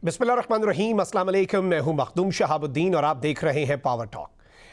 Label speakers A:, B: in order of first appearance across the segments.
A: बिस्मिल्लाहिर्रहमानिर्रहीम, अस्सलाम वालेकुम। मैं हूं मखदूम शहाबुद्दीन और आप देख रहे हैं पावर टॉक।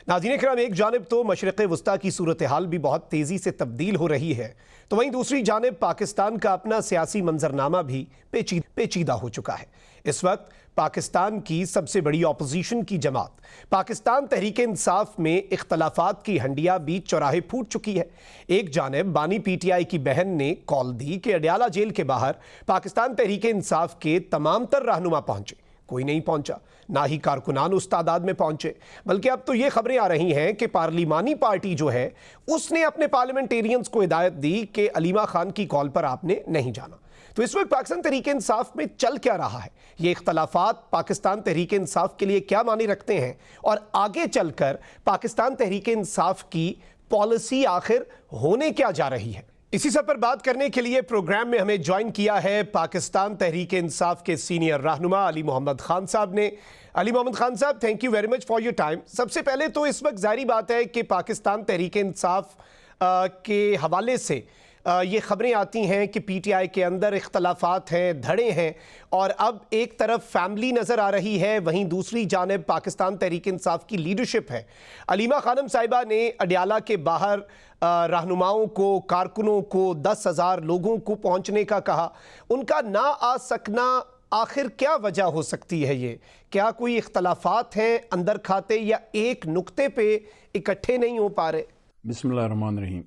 A: नाज़रीन किराम, एक जानिब तो मशरिक़ वस्ता की सूरत हाल भी बहुत तेज़ी से तब्दील हो रही है, तो वहीं दूसरी जानिब पाकिस्तान का अपना सियासी मंजरनामा भी पेचीदा हो चुका है। इस वक्त पाकिस्तान की सबसे बड़ी अपोजिशन की जमात पाकिस्तान तहरीक इंसाफ में इख्तलाफात की हंडिया बीच चौराहे फूट चुकी है। एक जानिब बानी पीटीआई की बहन ने कॉल दी कि अडयाला जेल के बाहर पाकिस्तान तहरीक इंसाफ के तमाम तर रहनुमा पहुंचे, कोई नहीं पहुंचा, ना ही कारकुनान उस तादाद में पहुंचे, बल्कि अब तो ये खबरें आ रही हैं कि पार्लिमानी पार्टी जो है उसने अपने पार्लियामेंटेरियंस को हिदायत दी कि अलीमा खान की कॉल पर आपने नहीं जाना। तो इस वक्त पाकिस्तान तहरीक इंसाफ में चल क्या रहा है, ये इख्तलाफात पाकिस्तान तहरीक इंसाफ के लिए क्या मानी रखते हैं और आगे चलकर पाकिस्तान तहरीक इंसाफ की पॉलिसी आखिर होने क्या जा रही है, इसी सब पर बात करने के लिए प्रोग्राम में हमें ज्वाइन किया है पाकिस्तान तहरीक इंसाफ के सीनियर रहनुमा अली मोहम्मद खान साहब ने। अली मोहम्मद खान साहब, thank you very much for your time. सबसे पहले तो इस वक्त जाहिर बात है कि पाकिस्तान तहरीक इंसाफ के हवाले से ये खबरें आती हैं कि पीटीआई के अंदर इख्तलाफात हैं, धड़े हैं, और अब एक तरफ फैमिली नज़र आ रही है, वहीं दूसरी जानिब पाकिस्तान तहरीक इंसाफ की लीडरशिप है। अलीमा खानम साहिबा ने अडयाला के बाहर रहनुमाओं को, कारकुनों को, 10,000 लोगों को पहुंचने का कहा। उनका ना आ सकना आखिर क्या वजह हो सकती है? ये क्या कोई इख्तलाफात हैं अंदर खाते, या एक नुक्ते पे इकट्ठे नहीं हो पा रहे?
B: बिस्मिल्लाहिर्रहमानिर्रहीम,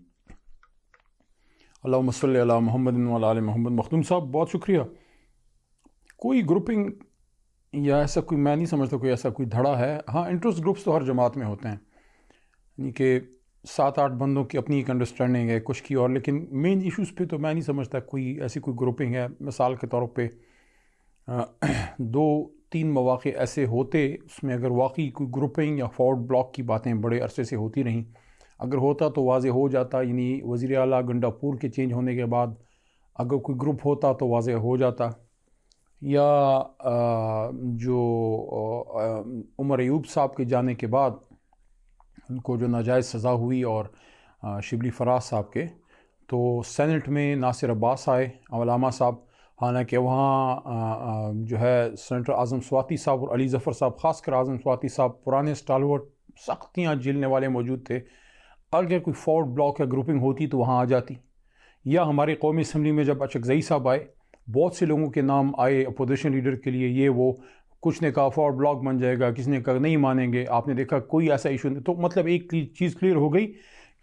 B: अल्लाहुम्मा सल्ली अला मुहम्मद व अला आलि मुहम्मद। मखदूम साहब, बहुत शुक्रिया। कोई ग्रुपिंग या ऐसा कोई, मैं नहीं समझता कोई ऐसा कोई धड़ा है। हाँ, इंटरेस्ट ग्रुप्स तो हर जमात में होते हैं, यानी कि 7-8 बंदों की अपनी एक अंडरस्टैंडिंग है कुछ की और, लेकिन मेन इश्यूज़ पे तो मैं नहीं समझता कोई ऐसी कोई ग्रुपिंग है। मिसाल के तौर पे 2-3 मौक़े ऐसे होते, उसमें अगर वाकई कोई ग्रुपिंग या फॉरवर्ड ब्लॉक की बातें बड़े अरसे से होती रहीं, अगर होता तो वाज़े हो जाता। यानी वज़ीर आला गंडापुर के चेंज होने के बाद अगर कोई ग्रुप होता तो वाज़े हो जाता, या जो उमर अयूब साहब के जाने के बाद उनको जो नाजायज़ सज़ा हुई, और शिबली फराज साहब के, तो सेनेट में नासिर अब्बास आए, अवलामा साहब, हालांकि वहाँ जो है सेनेटर आज़म स्वाति साहब और अली ज़फ़र साहब, ख़ासकर आज़म स्वाति साहब पुराने स्टालवर्ट सख्तियाँ झेलने वाले मौजूद थे। अगर कोई फॉरवर्ड ब्लॉक या ग्रुपिंग होती तो वहाँ आ जाती। या हमारे कौमी असम्बली में जब अचकज़ई साहब आए, बहुत से लोगों के नाम आए अपोजिशन लीडर के लिए, ये वो, कुछ ने कहा फॉरवर्ड ब्लॉक बन जाएगा, किसी ने कहा नहीं मानेंगे। आपने देखा कोई ऐसा इशू नहीं। तो मतलब एक चीज़ क्लियर हो गई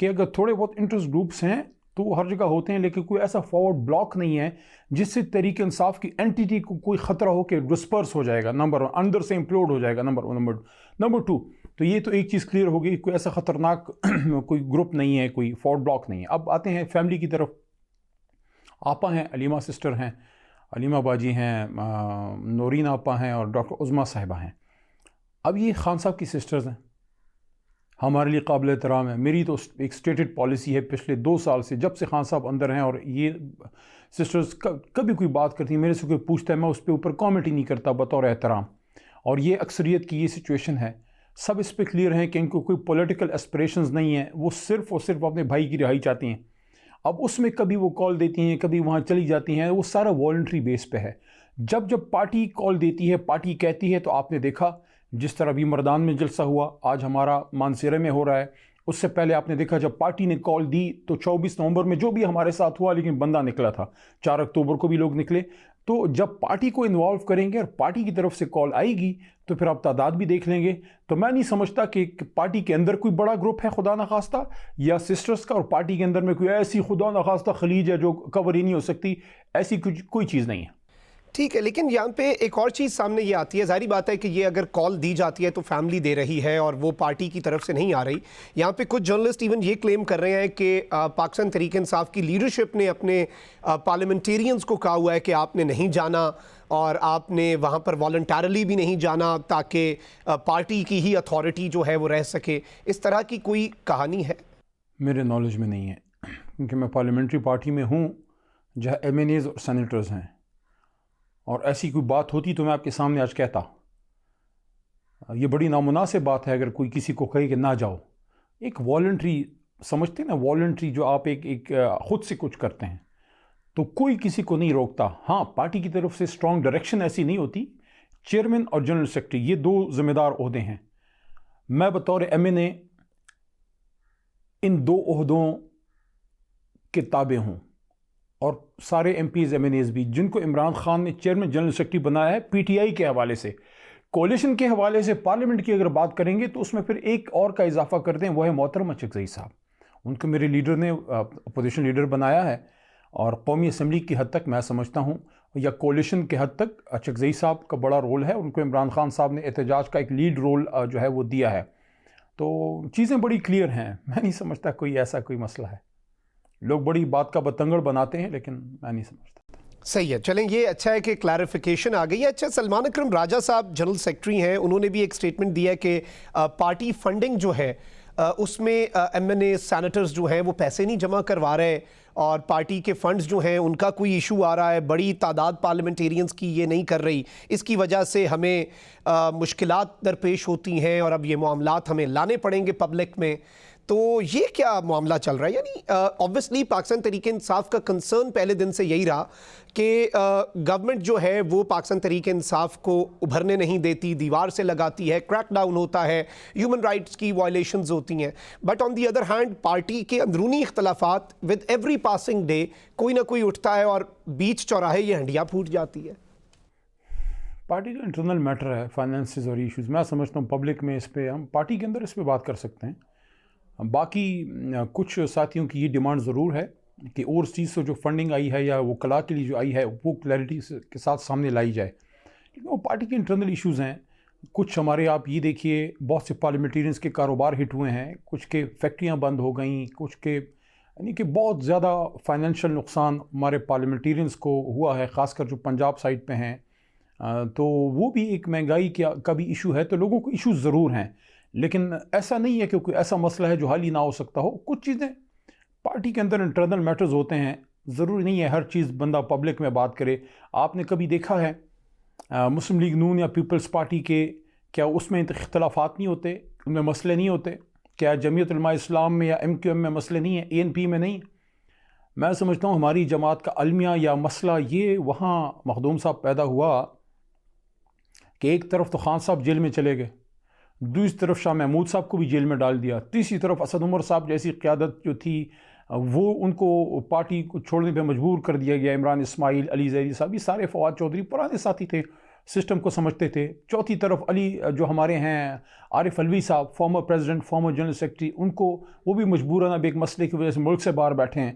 B: कि अगर थोड़े बहुत इंटरेस्ट ग्रुप्स हैं तो वो हर जगह होते हैं, लेकिन कोई ऐसा फॉरवर्ड ब्लॉक नहीं है जिससे तहरीक इंसाफ की एंटिटी को कोई ख़तरा हो कि डिस्पर्स हो जाएगा, नंबर 1, अंदर से इम्प्लोड हो जाएगा, नंबर 2। तो ये तो एक चीज़ क्लियर हो गई, कोई ऐसा ख़तरनाक कोई ग्रुप नहीं है, कोई फॉरवर्ड ब्लॉक नहीं है। अब आते हैं फैमिली की तरफ। आपा हैं, अलीमा सिस्टर हैं, अलीमा बाजी हैं, नौरीन आपा हैं, और डॉक्टर उज़मा साहिबा हैं। अब ये खान साहब की सिस्टर्स हैं, हमारे लिए काबिल एहतराम है। मेरी तो एक स्टेटेड पॉलिसी है पिछले 2 साल से, जब से खान साहब अंदर हैं, और ये सिस्टर्स कभी कोई बात करती हैं, मेरे से कोई पूछता है, मैं उस पर ऊपर कॉमेंट ही नहीं करता बतौर एहतराम। और ये अक्सरियत की ये सिचुएशन है। सब इस पर क्लियर हैं कि इनको कोई पॉलिटिकल एस्पिरेशंस नहीं है, वो सिर्फ़ और सिर्फ अपने भाई की रिहाई चाहती हैं। अब उसमें कभी वो कॉल देती हैं, कभी वहाँ चली जाती हैं, वो सारा वॉलंटरी बेस पे है। जब पार्टी कॉल देती है, पार्टी कहती है, तो आपने देखा जिस तरह अभी मर्दान में जलसा हुआ, आज हमारा मानसेरे में हो रहा है, उससे पहले आपने देखा जब पार्टी ने कॉल दी तो 24 नवंबर में जो भी हमारे साथ हुआ, लेकिन बंदा निकला था, 4 अक्टूबर को भी लोग निकले। तो जब पार्टी को इन्वॉल्व करेंगे और पार्टी की तरफ से कॉल आएगी तो फिर आप तादाद भी देख लेंगे। तो मैं नहीं समझता कि पार्टी के अंदर कोई बड़ा ग्रुप है खुदा न खास्ता, या सिस्टर्स का, और पार्टी के अंदर में कोई ऐसी खुदा न खास्ता खलीज है जो कवर ही नहीं हो सकती, ऐसी कोई चीज़ नहीं है।
A: ठीक है, लेकिन यहाँ पे एक और चीज़ सामने ये आती है। जाहिर बात है कि ये अगर कॉल दी जाती है तो फैमिली दे रही है और वो पार्टी की तरफ से नहीं आ रही। यहाँ पे कुछ जर्नलिस्ट इवन ये क्लेम कर रहे हैं कि पाकिस्तान तहरीक इंसाफ की लीडरशिप ने अपने पार्लियामेंटेरियंस को कहा हुआ है कि आपने नहीं जाना, और आपने वहाँ पर वॉलंटरली भी नहीं जाना, ताकि पार्टी की ही अथॉरिटी जो है वो रह सके। इस तरह की कोई कहानी है? मेरे
B: नॉलेज में नहीं है, क्योंकि मैं पार्लियामेंट्री पार्टी में हूँ जहाँ MNAs और सेनेटर्स हैं, और ऐसी कोई बात होती तो मैं आपके सामने आज कहता। ये बड़ी नामुनासिब बात है अगर कोई किसी को कहे कि ना जाओ। एक वॉलंटरी समझते हैं ना, वॉलंटरी जो आप एक खुद से कुछ करते हैं, तो कोई किसी को नहीं रोकता। हाँ, पार्टी की तरफ से स्ट्रॉन्ग डायरेक्शन ऐसी नहीं होती چیئرمین اور جنرل سیکرٹری یہ دو ذمہ دار عہدے ہیں. میں بطور ایم این اے ان دو عہدوں کے تابع ہوں, اور سارے M Ps M N As بھی جن کو عمران خان نے چیئرمین جنرل سیکرٹری بنایا ہے پی ٹی آئی کے حوالے سے. کولیشن کے حوالے سے پارلیمنٹ کی اگر بات کریں گے تو اس میں پھر ایک اور کا اضافہ کرتے ہیں, وہ ہے محترم اچکزئی صاحب. ان کو میرے لیڈر نے اپوزیشن لیڈر بنایا ہے, اور قومی اسمبلی کی حد تک میں سمجھتا ہوں یا کولیشن کے حد تک اچکزئی صاحب کا بڑا رول ہے. ان کو عمران خان صاحب نے احتجاج کا ایک لیڈ رول جو ہے وہ دیا ہے. تو چیزیں بڑی کلیئر ہیں, میں نہیں سمجھتا کوئی ایسا کوئی مسئلہ ہے. لوگ بڑی بات کا بتنگڑ بناتے ہیں لیکن میں نہیں سمجھتا.
A: صحیح ہے, چلیں یہ اچھا ہے کہ کلیریفیکیشن آ گئی ہے. اچھا, سلمان اکرم راجہ صاحب جنرل سیکرٹری ہیں, انہوں نے بھی ایک سٹیٹمنٹ دیا ہے کہ پارٹی فنڈنگ جو ہے اس میں ایم این اے سینیٹرز جو ہیں وہ پیسے نہیں جمع کروا رہے, اور پارٹی کے فنڈز جو ہیں ان کا کوئی ایشو آ رہا ہے, بڑی تعداد پارلیمنٹیرینز کی یہ نہیں کر رہی, اس کی وجہ سے ہمیں مشکلات درپیش ہوتی ہیں اور اب یہ معاملات ہمیں لانے پڑیں گے پبلک میں. تو یہ کیا معاملہ چل رہا ہے؟ یعنی آبویسلی پاکستان تحریک انصاف کا کنسرن پہلے دن سے یہی رہا کہ گورنمنٹ جو ہے وہ پاکستان تحریک انصاف کو ابھرنے نہیں دیتی, دیوار سے لگاتی ہے, کریک ڈاؤن ہوتا ہے, ہیومن رائٹس کی وائلیشنز ہوتی ہیں. But on the other hand party کے اندرونی اختلافات ود ایوری پاسنگ ڈے کوئی نہ کوئی اٹھتا ہے اور بیچ چوراہے یہ ہنڈیاں پھوٹ جاتی ہے.
B: پارٹی کا انٹرنل میٹر ہے, فائنینسز اور ایشوز. میں سمجھتا ہوں پبلک میں اس پہ ہم پارٹی کے اندر اس پہ بات کر سکتے ہیں. باقی کچھ ساتھیوں کی یہ ڈیمانڈ ضرور ہے کہ اور چیز سے جو فنڈنگ آئی ہے یا وہ کلا کے لیے جو آئی ہے وہ کلیئرٹی کے ساتھ سامنے لائی جائے, لیکن وہ پارٹی کے انٹرنل ایشوز ہیں. کچھ ہمارے آپ یہ دیکھیے بہت سے پارلیمنٹیرینز کے کاروبار ہٹ ہوئے ہیں, کچھ کے فیکٹریاں بند ہو گئیں, کچھ کے یعنی کہ بہت زیادہ فائنینشیل نقصان ہمارے پارلیمنٹیرینز کو ہوا ہے, خاص کر جو پنجاب سائڈ پہ ہیں. تو وہ بھی ایک مہنگائی کا بھی ایشو ہے. تو لوگوں کو ایشوز ضرور ہیں, لیکن ایسا نہیں ہے کہ کوئی ایسا مسئلہ ہے جو حل ہی نہ ہو سکتا ہو. کچھ چیزیں پارٹی کے اندر انٹرنل میٹرز ہوتے ہیں, ضروری نہیں ہے ہر چیز بندہ پبلک میں بات کرے. آپ نے کبھی دیکھا ہے مسلم لیگ نون یا پیپلز پارٹی کے کیا اس میں اختلافات نہیں ہوتے, ان میں مسئلے نہیں ہوتے؟ کیا جمعیت علماء اسلام میں یا ایم کیو ایم میں مسئلے نہیں ہیں, اے این پی میں نہیں؟ میں سمجھتا ہوں ہماری جماعت کا المیہ یا مسئلہ یہ وہاں مخدوم صاحب پیدا ہوا کہ ایک طرف تو خان صاحب جیل میں چلے گئے, دوسری طرف شاہ محمود صاحب کو بھی جیل میں ڈال دیا, تیسری طرف اسد عمر صاحب جیسی قیادت جو تھی وہ ان کو پارٹی کو چھوڑنے پہ مجبور کر دیا گیا. عمران اسماعیل, علی زیدی صاحب, یہ سارے فواد چودھری پرانے ساتھی تھے, سسٹم کو سمجھتے تھے. چوتھی طرف علی جو ہمارے ہیں عارف الوی صاحب, former president, former general secretary, ان کو وہ بھی مجبوراً اب ایک مسئلے کی وجہ سے ملک سے باہر بیٹھے ہیں.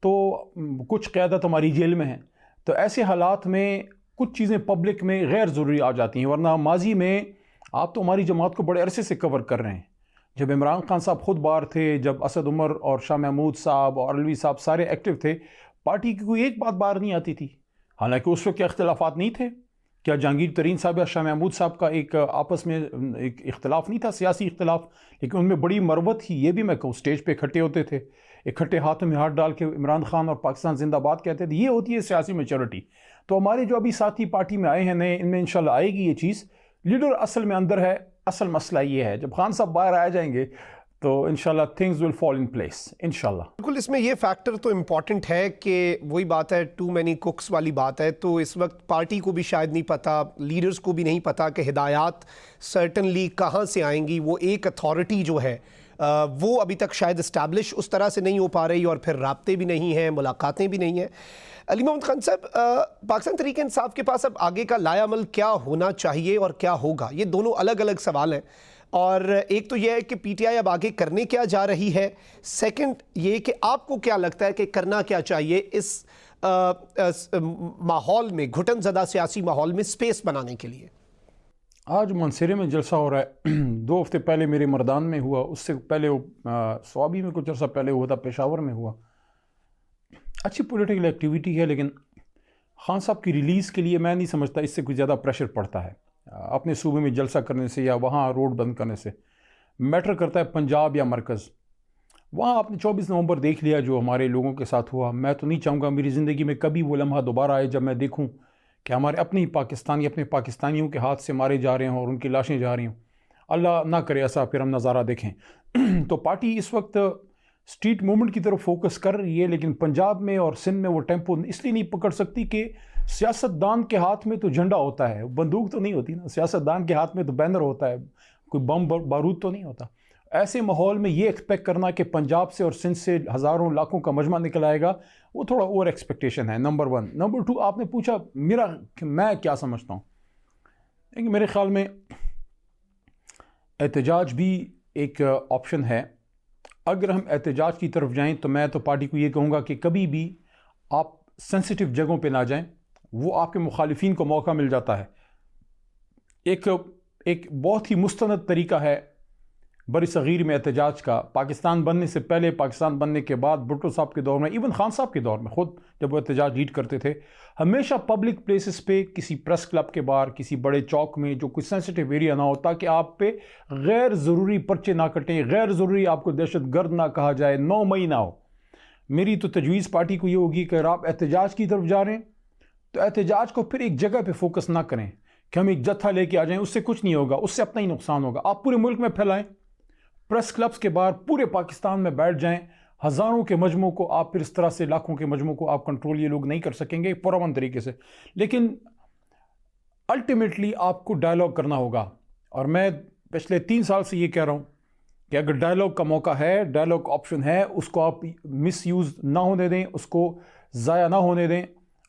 B: تو کچھ قیادت ہماری جیل میں ہیں. تو ایسے حالات میں کچھ چیزیں پبلک میں غیر ضروری آ جاتی ہیں, ورنہ ماضی میں آپ تو ہماری جماعت کو بڑے عرصے سے کور کر رہے ہیں. جب عمران خان صاحب خود باہر تھے, جب اسد عمر اور شاہ محمود صاحب اور الوی صاحب سارے ایکٹیو تھے, پارٹی کی کوئی ایک بات باہر نہیں آتی تھی. حالانکہ اس وقت کیا اختلافات نہیں تھے؟ کیا جہانگیر ترین صاحب یا شاہ محمود صاحب کا ایک آپس میں ایک اختلاف نہیں تھا, سیاسی اختلاف؟ لیکن ان میں بڑی مروت تھی. یہ بھی میں کہوں اسٹیج پہ اکٹھے ہوتے تھے, اکٹھے ہاتھوں میں ہاتھ ڈال کے عمران خان اور پاکستان زندہ باد کہتے تھے. یہ ہوتی ہے سیاسی میچورٹی. تو ہمارے جو ابھی ساتھی پارٹی میں آئے ہیں نئے, ان میں انشاءاللہ آئے گی یہ چیز. لیڈر اصل میں اندر ہے. اصل مسئلہ یہ ہے جب خان صاحب باہر آ جائیں گے تو انشاءاللہ things will fall in place انشاءاللہ.
A: بالکل, اس میں یہ فیکٹر تو امپورٹنٹ ہے کہ وہی بات ہے, ٹو مینی کوکس والی بات ہے. تو اس وقت پارٹی کو بھی شاید نہیں پتا, لیڈرز کو بھی نہیں پتا کہ ہدایات سرٹنلی کہاں سے آئیں گی. وہ ایک اتھارٹی جو ہے وہ ابھی تک شاید اسٹیبلش اس طرح سے نہیں ہو پا رہی, اور پھر رابطے بھی نہیں ہیں, ملاقاتیں بھی نہیں ہیں. علی محمد خان صاحب, پاکستان تحریک انصاف کے پاس اب آگے کا لائے عمل کیا ہونا چاہیے اور کیا ہوگا؟ یہ دونوں الگ الگ سوال ہیں. اور ایک تو یہ ہے کہ پی ٹی آئی اب آگے کرنے کیا جا رہی ہے, سیکنڈ یہ کہ آپ کو کیا لگتا ہے کہ کرنا کیا چاہیے اس ماحول میں, گھٹن زدہ سیاسی ماحول میں سپیس بنانے کے لیے؟
B: آج منصیرے میں جلسہ ہو رہا ہے, 2 ہفتے پہلے میرے مردان میں ہوا, اس سے پہلے سوابی میں کچھ عرصہ پہلے ہوا تھا, پشاور میں ہوا. اچھی پولیٹیکل ایکٹیویٹی ہے, لیکن خان صاحب کی ریلیز کے لیے میں نہیں سمجھتا اس سے کوئی زیادہ پریشر پڑتا ہے. اپنے صوبے میں جلسہ کرنے سے یا وہاں روڈ بند کرنے سے میٹر کرتا ہے پنجاب یا مرکز. وہاں آپ نے 24 نومبر دیکھ لیا جو ہمارے لوگوں کے ساتھ ہوا. میں تو نہیں چاہوں گا میری زندگی میں کبھی وہ لمحہ دوبارہ آئے جب میں دیکھوں کہ ہمارے اپنے ہی پاکستانی اپنے پاکستانیوں کے ہاتھ سے مارے جا رہے ہوں اور ان کی لاشیں جا رہی ہوں. اللہ نہ کرے ایسا پھر ہم نظارہ دیکھیں. تو پارٹی اس وقت اسٹریٹ موومنٹ کی طرف فوکس کر رہی ہے, لیکن پنجاب میں اور سندھ میں وہ ٹیمپو اس لیے نہیں پکڑ سکتی کہ सियासतदान के हाथ में तो झंडा होता है, बंदूक तो नहीं होती ना, सियासतदान के हाथ में तो बैनर होता है, कोई बम बारूद तो नहीं होता। ऐसे माहौल में ये एक्सपेक्ट करना कि पंजाब से और सिंध से हज़ारों लाखों का मजमा निकल आएगा, वो थोड़ा ओवर एक्सपेक्टेशन है, नंबर वन। नंबर टू, आपने पूछा मैं क्या समझता हूँ। देखिए, मेरे ख्याल में एहतजाज भी एक ऑप्शन है। अगर हम एहतजाज की तरफ जाएं तो मैं तो पार्टी को ये कहूँगा कि कभी भी आप सेंसिटिव जगहों पे ना जाएं, वो आपके मुखालिफिन को मौका मिल जाता है। एक बहुत ही मुस्तनद तरीका है बरी सगीर में एहतजाज का, पाकिस्तान बनने से पहले, पाकिस्तान बनने के बाद, भुट्टो साहब के दौर में, इवन खान साहब के दौर में खुद जब वो एहतजाज लीड करते थे, हमेशा पब्लिक प्लेसेस पे, किसी प्रेस क्लब के बाहर, किसी बड़े चौक में जो कोई सेंसिटिव एरिया ना हो, ताकि आप पे गैर ज़रूरी पर्चे ना कटें, गैर ज़रूरी आपको दहशत गर्द ना कहा जाए, 9 मई ना हो। मेरी तो तजवीज़ पार्टी को ये होगी कि अगर आप एहतजाज की तरफ जा रहे हैं तो एहतजाज को फिर एक जगह पे फोकस ना करें कि हम एक जत्था लेके आ जाएं, उससे कुछ नहीं होगा, उससे अपना ही नुकसान होगा। आप पूरे मुल्क में फैलाएं, प्रेस क्लब्स के बाहर पूरे पाकिस्तान में बैठ जाएं, हज़ारों के मजमों को आप फिर इस तरह से, लाखों के मजमों को आप कंट्रोल ये लोग नहीं कर सकेंगे पुरअमन तरीके से। लेकिन अल्टीमेटली आपको डायलॉग करना होगा, और मैं पिछले 3 साल से ये कह रहा हूँ कि अगर डायलॉग का मौका है, डायलॉग ऑप्शन है, उसको आप मिस यूज़ ना होने दें, उसको ज़ाया ना होने दें।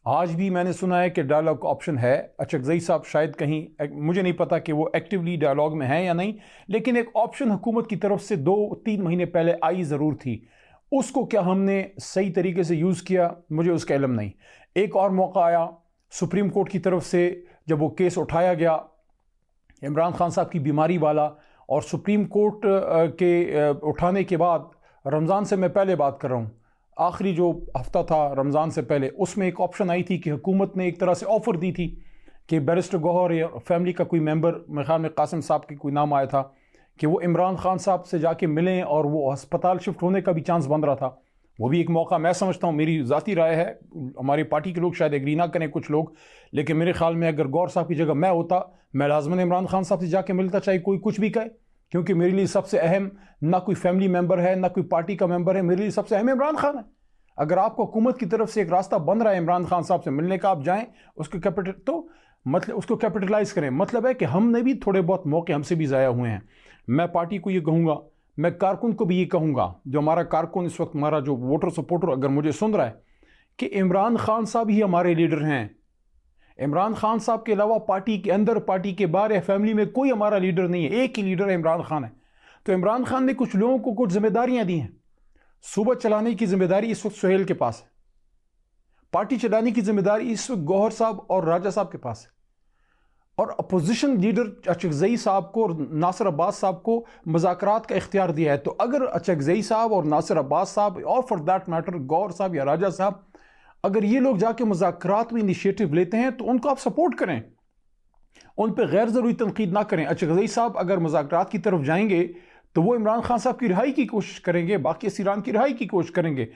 B: आज भी मैंने सुना है कि डायलॉग का ऑप्शन है। अचकज़ई साहब शायद कहीं, मुझे नहीं पता कि वो एक्टिवली डायलॉग में हैं या नहीं, लेकिन एक ऑप्शन हुकूमत की तरफ से 2-3 महीने पहले आई ज़रूर थी। उसको क्या हमने सही तरीके से यूज़ किया, मुझे उसका इल्म नहीं। एक और मौका आया सुप्रीम कोर्ट की तरफ से, जब वो केस उठाया गया इमरान खान साहब की बीमारी वाला, और सुप्रीम कोर्ट के उठाने के बाद, रमज़ान से मैं पहले बात कर रहा हूँ, आखिरी जो हफ्ता था रमज़ान से पहले, उसमें एक ऑप्शन आई थी कि हुकूमत ने एक तरह से ऑफ़र दी थी कि बैरिस्टर गौहर या फैमिली का कोई मेंबर, मेरे ख्याल में कासिम साहब की कोई नाम आया था, कि वो इमरान खान साहब से जाके मिलें, और वो अस्पताल शिफ्ट होने का भी चांस बन रहा था। वो भी एक मौका मैं समझता हूँ, मेरी ज़ाती राय है, हमारी पार्टी के लोग शायद एग्री ना करें कुछ लोग, लेकिन मेरे ख्याल में अगर गौर साहब की जगह मैं होता, मैं लाज़मन इमरान खान साहब से जाके मिलता, चाहे कोई कुछ भी कहे, क्योंकि मेरे लिए सबसे अहम ना कोई फैमिली मेंबर है, ना कोई पार्टी का मेंबर है, मेरे लिए सबसे अहम इमरान खान है। अगर आपको हुकूमत की तरफ से एक रास्ता बन रहा है इमरान खान साहब से मिलने का, आप जाएं, उसको कैपिटलाइज करें। मतलब है कि हमने भी थोड़े बहुत मौके हमसे भी ज़ाया हुए हैं। मैं पार्टी को ये कहूँगा, मैं कारकुन को भी ये कहूँगा, जो हमारा कारकुन इस वक्त, हमारा जो वोटर सपोर्टर अगर मुझे सुन रहा है, कि इमरान खान साहब ही हमारे लीडर हैं। इमरान खान साहब के अलावा पार्टी के अंदर, पार्टी के बाहर या फैमिली में कोई हमारा लीडर नहीं है, एक ही लीडर है, इमरान खान है। तो इमरान खान ने कुछ लोगों को कुछ जिम्मेदारियां दी हैं। सूबा चलाने की जिम्मेदारी इस वक्त सुहेल के पास है, पार्टी चलाने की जिम्मेदारी इस वक्त गौहर साहब और राजा साहब के पास है, और अपोजिशन लीडर अचकज़ई साहब को और नासिर अब्बास साहब को मुज़ाकरात का इख्तियार दिया है। तो अगर अचकज़ई साहब और नासिर अब्बास साहब, और फॉर दैट मैटर गौहर साहब या राजा साहब, अगर ये लोग जाके मुज़ाकरात में इनिशिएटिव लेते हैं तो उनको आप सपोर्ट करें, उन पर गैर ज़रूरी तनकीद ना करें। अचकज़ई साहब अगर मुज़ाकरात की तरफ जाएंगे तो वो इमरान खान साहब की रिहाई की कोशिश करेंगे, बाकी असीरान की रिहाई की कोशिश करेंगे।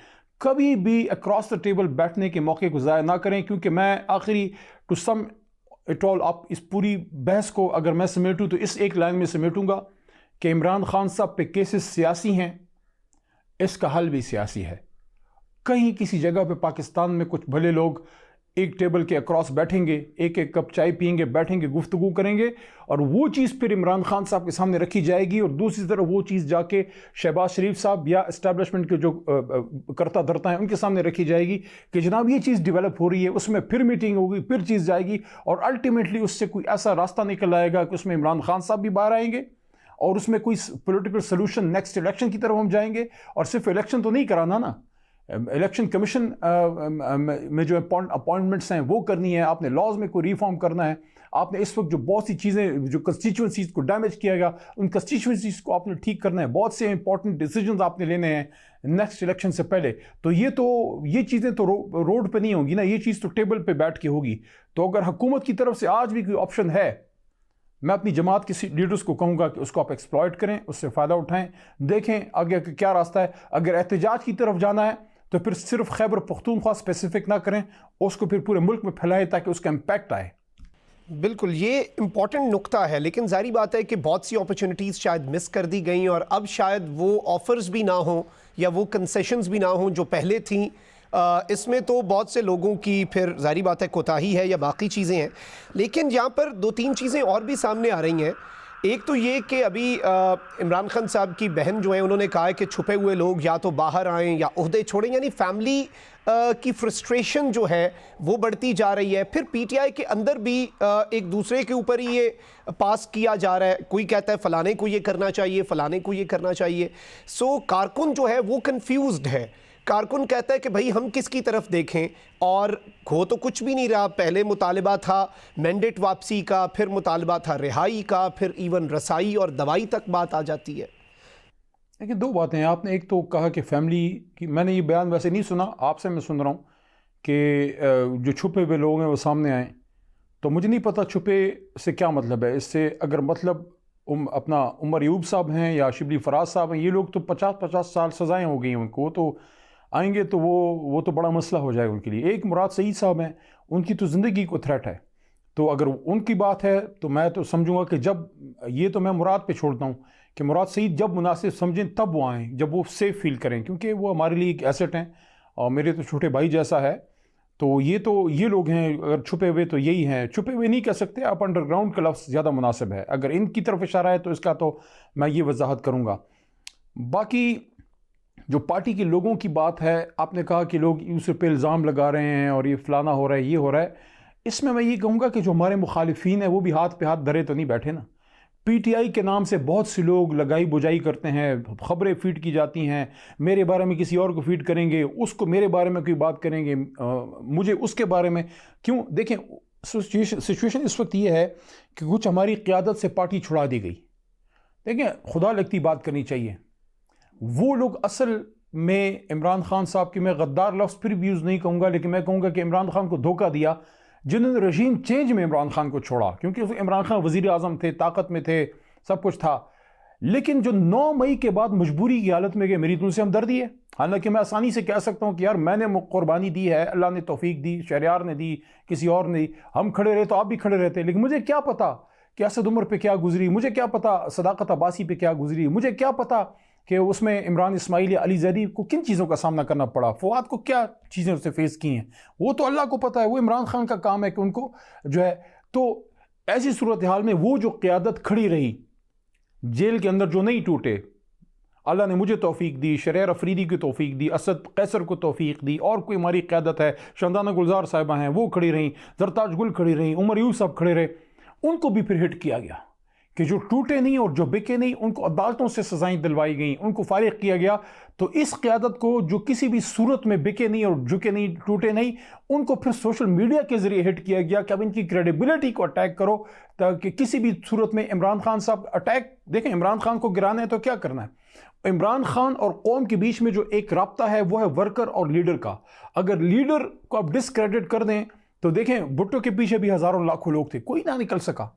B: कभी भी अक्रॉस द टेबल बैठने के मौके को ज़ाया ना करें, क्योंकि मैं आखिरी टू सम इट ऑल, आप इस पूरी बहस को अगर मैं समेटूँ तो इस एक लाइन में समेटूँगा कि इमरान खान साहब पे केसेस सियासी हैं, इसका हल भी सियासी है। कहीं किसी जगह पे पाकिस्तान में कुछ भले लोग एक टेबल के अक्रॉस बैठेंगे, एक एक कप चाय पियेंगे, बैठेंगे, गुफ्तगू करेंगे, और वो चीज़ फिर इमरान खान साहब के सामने रखी जाएगी, और दूसरी तरफ वो चीज़ जाके शहबाज शरीफ साहब या इस्टेब्लिशमेंट के जो करता धरता है उनके सामने रखी जाएगी कि जनाब ये चीज़ डेवलप हो रही है। उसमें फिर मीटिंग होगी, फिर चीज़ जाएगी, और अल्टीमेटली उससे कोई ऐसा रास्ता निकल आएगा कि उसमें इमरान खान साहब भी बाहर आएंगे, और उसमें कोई पॉलिटिकल सोल्यूशन नेक्स्ट इलेक्शन की तरफ हम जाएंगे। और सिर्फ इलेक्शन तो नहीं कराना ना, इलेक्शन कमीशन में जो अपॉइंटमेंट्स हैं वो करनी है, आपने लॉज में कोई रिफॉर्म करना है, आपने इस वक्त जो बहुत सी चीज़ें जो कंस्टिट्यूंसीज़ को डैमेज किया गया उन कंस्टिट्यूंसीज़ को आपने ठीक करना है, बहुत से इंपॉर्टेंट डिसीजंस आपने लेने हैं नेक्स्ट इलेक्शन से पहले। तो ये चीज़ें तो रोड पे नहीं होंगी ना, ये चीज़ तो टेबल पे बैठ के होगी। तो अगर हुकूमत की तरफ से आज भी कोई ऑप्शन है, मैं अपनी जमात के लीडर्स को कहूँगा कि उसको आप एक्सप्लॉइट करें, उससे फ़ायदा उठाएं, देखें आगे क्या रास्ता है। अगर एहतजाज की तरफ जाना है तो फिर सिर्फ खैबर पख्तूनख्वा स्पेसिफिक ना करें, उसको फिर पूरे मुल्क में फैलाएं ताकि उसका इम्पैक्ट आए।
A: बिल्कुल, ये इम्पॉर्टेंट नुक्ता है, लेकिन जारी बात है कि बहुत सी अपॉर्चुनिटीज़ शायद मिस कर दी गई, और अब शायद वो ऑफ़र्स भी ना हों या वो कंसेशंस भी ना हों जो पहले थीं, इसमें तो बहुत से लोगों की फिर ज़ाहिर बात है कोताही है या बाकी चीज़ें हैं, लेकिन यहाँ पर दो तीन चीज़ें और भी सामने आ रही हैं। एक तो ये कि अभी इमरान खान साहब की बहन जो है उन्होंने कहा है कि छुपे हुए लोग या तो बाहर आएँ या ओहदे छोड़ें, यानी फैमिली की फ्रस्ट्रेशन जो है वो बढ़ती जा रही है। फिर पीटीआई के अंदर भी एक दूसरे के ऊपर ही ये पास किया जा रहा है, कोई कहता है फलाने को ये करना चाहिए, फलाने को ये करना चाहिए। सो कारकुन जो है वो कंफ्यूज्ड है। कारकुन कहता है कि भाई हम किसकी तरफ देखें, और हो तो कुछ भी नहीं रहा। पहले मुतालबा था मैंडेट वापसी का, फिर मुतालबा था रिहाई का, फिर इवन रसाई और दवाई तक बात आ जाती है।
B: देखिए, दो बातें हैं। आपने एक तो कहा कि फैमिली की, मैंने ये बयान वैसे नहीं सुना, आपसे मैं सुन रहा हूँ कि जो छुपे हुए लोग हैं वो सामने आए। तो मुझे नहीं पता छुपे से क्या मतलब है। इससे अगर मतलब अपना उमर यूब साहब हैं या शिबली फराज साहब हैं, ये लोग तो 50-50 साल सज़ाएँ हो गई हैं उनको, वो तो आएंगे तो वो तो बड़ा मसला हो जाएगा उनके लिए। एक मुराद सईद साहब हैं, उनकी तो ज़िंदगी को थ्रेट है। तो अगर उनकी बात है तो मैं तो समझूंगा कि जब ये, तो मैं मुराद पे छोड़ता हूँ कि मुराद सईद जब मुनासिब समझें तब वो आएँ, जब वो सेफ़ फील करें, क्योंकि वो हमारे लिए एक एसेट हैं और मेरे तो छोटे भाई जैसा है। तो ये लोग हैं, अगर छुपे हुए तो यही हैं। छुपे हुए नहीं कह सकते आप, अंडरग्राउंड का लफ्ज़ ज़्यादा मुनासिब है। अगर इनकी तरफ इशारा है तो इसका तो मैं ये वजाहत करूँगा। बाकी जो पार्टी के लोगों की बात है, आपने कहा कि लोग उस पे इल्ज़ाम लगा रहे हैं और ये फलाना हो रहा है, ये हो रहा है। इसमें मैं ये कहूँगा कि जो हमारे मुखालिफिन हैं वो भी हाथ पे हाथ धरे तो नहीं बैठे ना। पीटीआई के नाम से बहुत से लोग लगाई बुझाई करते हैं, ख़बरें फीड की जाती हैं, मेरे बारे में किसी और को फीड करेंगे, उसको मेरे बारे में कोई बात करेंगे, मुझे उसके बारे में क्यों। देखें, सिचुएशन इस वक्त ये है कि कुछ हमारी क़यादत से पार्टी छुड़ा दी गई। देखें, खुदा लगती बात करनी चाहिए। वो लोग असल में इमरान खान साहब की, मैं गद्दार लफ्ज़ फिर भी यूज़ नहीं कहूँगा, लेकिन मैं कहूँगा कि इमरान खान को धोखा दिया जिन्होंने रजीम चेंज में इमरान खान को छोड़ा, क्योंकि इमरान खान वज़ीर आज़म थे, ताकत में थे, सब कुछ था। लेकिन जो 9 मई के बाद मजबूरी की हालत में गए, मेरी तो उनसे हमदर्दी है। हालांकि मैं आसानी से कह सकता हूँ कि यार मैंने कुर्बानी दी है, अल्लाह ने तौफीक दी, शहरयार ने दी, किसी और ने दी, हम खड़े रहे तो आप भी खड़े रहते। लेकिन मुझे क्या पता कि असद उमर पे क्या गुजरी, मुझे क्या पता सदाकत अब्बासी पे क्या गुजरी, मुझे क्या पता कि उसमें इमरान इस्माइल या अली जैदी को किन चीज़ों का सामना करना पड़ा, फवाद को क्या चीज़ें उससे फेस की हैं, वो तो अल्लाह को पता है। वो इमरान खान का काम है कि उनको जो है। तो ऐसी सूरत हाल में वो जो क़यादत खड़ी रही जेल के अंदर, जो नहीं टूटे, अल्लाह ने मुझे तौफीक दी, शरैर अफरीदी की तौफीक दी, असद कैसर को तौफीक दी, और कोई हमारी क़यादत है, शंदाना गुलजार साहिबा हैं, वो खड़ी रहीं, जरताज गुल खड़ी रहीं, उमर यूब साहब खड़े रहे। उनको भी फिर हिट किया गया कि जो टूटे नहीं और जो बिके नहीं, उनको अदालतों से सजाएं दिलवाई गई, उनको फारिग किया गया। तो इस क़यादत को जो किसी भी सूरत में बिके नहीं और झुके नहीं, टूटे नहीं, उनको फिर सोशल मीडिया के ज़रिए हिट किया गया कि अब इनकी क्रेडिबिलिटी को अटैक करो, ताकि किसी भी सूरत में इमरान खान साहब अटैक। देखें, इमरान खान को गिराना है तो क्या करना है। इमरान खान और कौम के बीच में जो एक राब्ता है वो है वर्कर और लीडर का। अगर लीडर को आप डिसक्रेडिट कर दें तो देखें, भुट्टो के पीछे भी हज़ारों लाखों लोग थे, कोई ना निकल सका,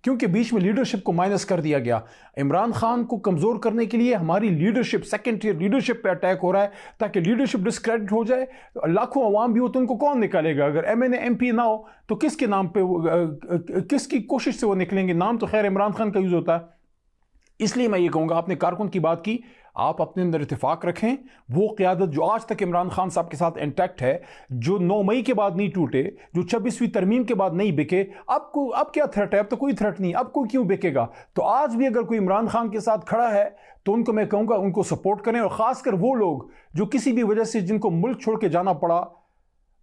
B: क्योंकि बीच में लीडरशिप को माइनस कर दिया गया। इमरान खान को कमज़ोर करने के लिए हमारी लीडरशिप, सेकंड टियर लीडरशिप पे अटैक हो रहा है, ताकि लीडरशिप डिस्क्रेडिट हो जाए। लाखों अवाम भी हो तो उनको कौन निकालेगा। अगर MNA MP ना हो तो किसके नाम पे, किसकी कोशिश से वो निकलेंगे। नाम तो खैर इमरान खान का यूज़ होता है। इसलिए मैं ये कहूँगा, आपने कारकुन की बात की, आप अपने अंदर इत्तेफाक रखें। वो क़यादत जो आज तक इमरान खान साहब के साथ इंटैक्ट है, जो 9 मई के बाद नहीं टूटे, जो 26वीं तरमीम के बाद नहीं बिके, अब क्या थ्रेट है? अब तो कोई थ्रेट नहीं, अब कोई क्यों बिकेगा। तो आज भी अगर कोई इमरान खान के साथ खड़ा है तो उनको मैं कहूँगा उनको सपोर्ट करें। और ख़ासकर वो लोग जो किसी भी वजह से, जिनको मुल्क छोड़ के जाना पड़ा,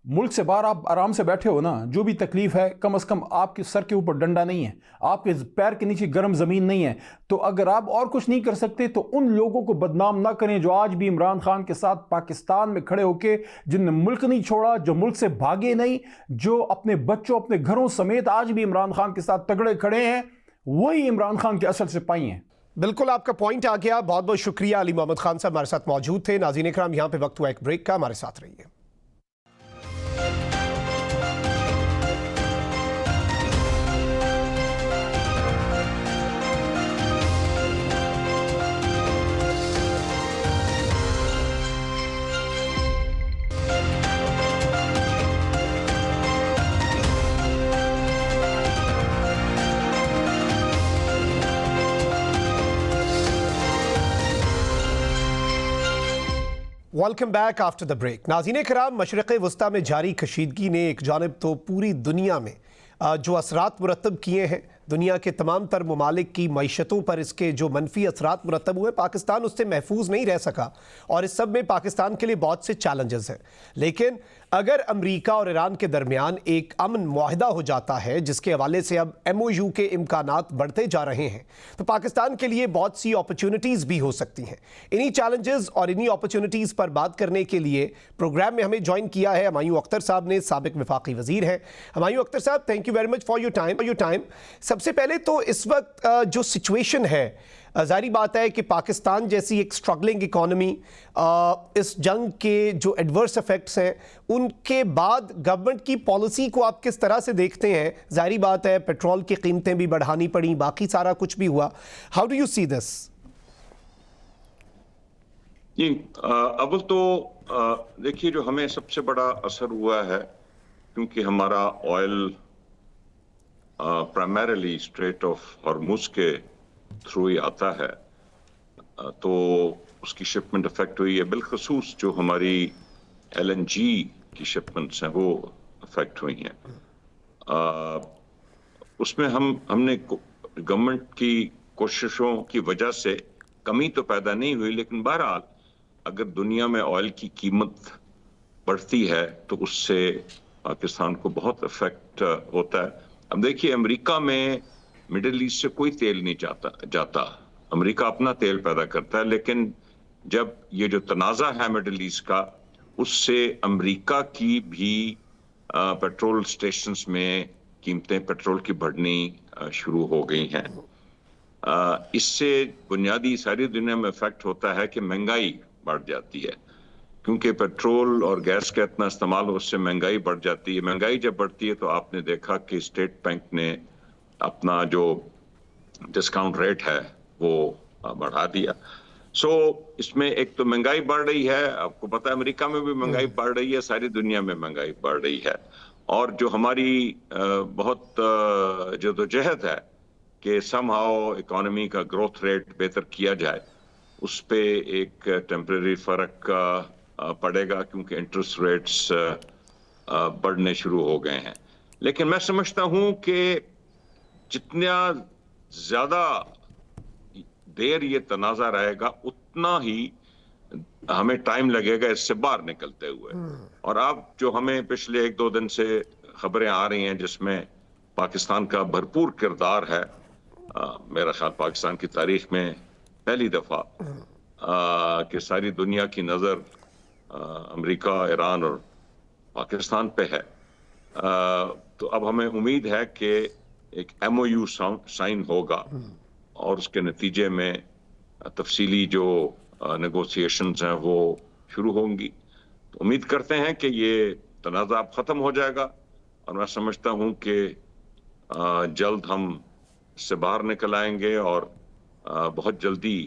B: मुल्क से बाहर आप आराम से बैठे हो ना, जो भी तकलीफ है, कम से कम आपके सर के ऊपर डंडा नहीं है, आपके पैर के नीचे गर्म ज़मीन नहीं है। तो अगर आप और कुछ नहीं कर सकते तो उन लोगों को बदनाम ना करें जो आज भी इमरान खान के साथ पाकिस्तान में खड़े होके, जिनने मुल्क नहीं छोड़ा, जो मुल्क से भागे नहीं, जो अपने बच्चों, अपने घरों समेत आज भी इमरान खान के साथ तगड़े खड़े हैं, वही इमरान खान के असल सिपाही हैं।
A: बिल्कुल, आपका पॉइंट आ गया। बहुत बहुत शुक्रिया। अली मोहम्मद खान साहब हमारे साथ मौजूद थे। नाज़रीन इकराम, यहाँ पे वक्त हुआ एक ब्रेक का, हमारे साथ रहिए। Welcome back after the break. नाज़रीन कराम, मशरक़ वस्ता में जारी कशीदगी ने एक जानिब तो पूरी दुनिया में जो असरात मुरतब किए हैं, दुनिया के तमाम तर ममालिक की मईशतों पर इसके जो मनफी असरात मुरतब हुए, पाकिस्तान उससे महफूज नहीं रह सका और इस सब में पाकिस्तान के लिए बहुत से चैलेंजेस हैं। लेकिन अगर अमरीका और ईरान के दरमियान एक अमन मुआहिदा हो जाता है जिसके हवाले से अब MOU के इम्कानात बढ़ते जा रहे हैं, तो पाकिस्तान के लिए बहुत सी अपॉर्चुनिटीज़ भी हो सकती हैं। इन्हीं चैलेंजेस और इन्हीं अपॉर्चुनिटीज़ पर बात करने के लिए प्रोग्राम में हमें ज्वाइन किया है हुमायूं अख्तर साहब ने, साबिक वफाकी वज़ीर हैं। हुमायूं अख्तर साहब, thank you very much for your time. सबसे पहले तो इस वक्त जो सिचुएशन है, ज़ाहिर बात है कि पाकिस्तान जैसी एक स्ट्रगलिंग इकॉनमी, इस जंग के जो एडवर्स इफेक्ट्स हैं उनके बाद गवर्नमेंट की पॉलिसी को आप किस तरह से देखते हैं? ज़ाहिर बात है पेट्रोल की कीमतें भी बढ़ानी पड़ी, बाकी सारा कुछ भी हुआ। How do you see this?
C: जी, अव्वल तो देखिए, जो हमें सबसे बड़ा असर हुआ है, क्योंकि हमारा oil primarily straight of Hormuz के थ्रू ही आता है, तो उसकी शिपमेंट अफेक्ट हुई है। बिलखसूस जो हमारी LNG की शिपमेंट्स हैं वो अफेक्ट हुई हैं। उसमें हमने गवर्नमेंट की कोशिशों की वजह से कमी तो पैदा नहीं हुई, लेकिन बहरहाल अगर दुनिया में ऑयल की कीमत बढ़ती है तो उससे पाकिस्तान को बहुत इफेक्ट होता है। अब देखिए, अमेरिका में मिडिल ईस्ट से कोई तेल नहीं जाता। अमेरिका अपना तेल पैदा करता है, लेकिन जब ये जो तनाज़ा है मिडिल ईस्ट का, उससे अमेरिका की भी पेट्रोल स्टेशंस में कीमतें पेट्रोल की बढ़नी शुरू हो गई हैं। इससे बुनियादी सारी दुनिया में इफेक्ट होता है कि महंगाई बढ़ जाती है, क्योंकि पेट्रोल और गैस का इतना इस्तेमाल हो, उससे महंगाई बढ़ जाती है। महंगाई जब बढ़ती है तो आपने देखा कि स्टेट बैंक ने अपना जो डिस्काउंट रेट है वो बढ़ा दिया। सो इसमें एक तो महंगाई बढ़ रही है, आपको पता है अमेरिका में भी महंगाई बढ़ रही है, सारी दुनिया में महंगाई बढ़ रही है। और जो हमारी बहुत जदोजहद है कि समहाउ इकोनॉमी का ग्रोथ रेट बेहतर किया जाए, उस पे एक टेम्परेरी फर्क पड़ेगा, क्योंकि इंटरेस्ट रेट्स बढ़ने शुरू हो गए हैं। लेकिन मैं समझता हूं कि जितना ज्यादा देर ये तनाज़ा रहेगा, उतना ही हमें टाइम लगेगा इससे बाहर निकलते हुए। और अब जो हमें पिछले 1-2 दिन से खबरें आ रही हैं जिसमें पाकिस्तान का भरपूर किरदार है, मेरा ख्याल पाकिस्तान की तारीख में पहली दफा कि सारी दुनिया की नजर अमेरिका, ईरान और पाकिस्तान पे है, तो अब हमें उम्मीद है कि एक MOU साइन होगा और उसके नतीजे में तफसीली जो नेगोशिएशंस हैं वो शुरू होंगी। तो उम्मीद करते हैं कि ये तनाज़ा अब ख़त्म हो जाएगा, और मैं समझता हूँ कि जल्द हम इससे बाहर निकल आएंगे और बहुत जल्दी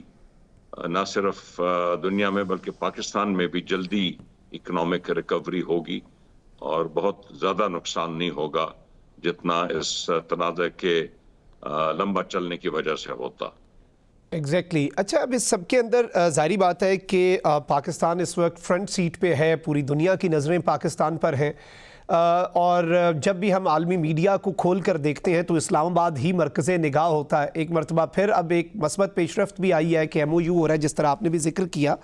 C: न सिर्फ दुनिया में बल्कि पाकिस्तान में भी जल्दी इकोनॉमिक रिकवरी होगी और बहुत ज़्यादा नुकसान नहीं होगा जितना इस तनाज़े के लंबा चलने की वजह से होता।
A: एग्जैक्टली। अच्छा, अब इस सब के अंदर ज़ाहिर बात है कि पाकिस्तान इस वक्त फ्रंट सीट पे है, पूरी दुनिया की नज़रें पाकिस्तान पर हैं, और जब भी हम आलमी मीडिया को खोल कर देखते हैं तो इस्लामाबाद ही मरकज़ निगाह होता है। एक मरतबा फिर अब एक मस्बत पेशरफ्त भी आई है कि MOU हो रहा है, जिस तरह आपने भी जिक्र किया।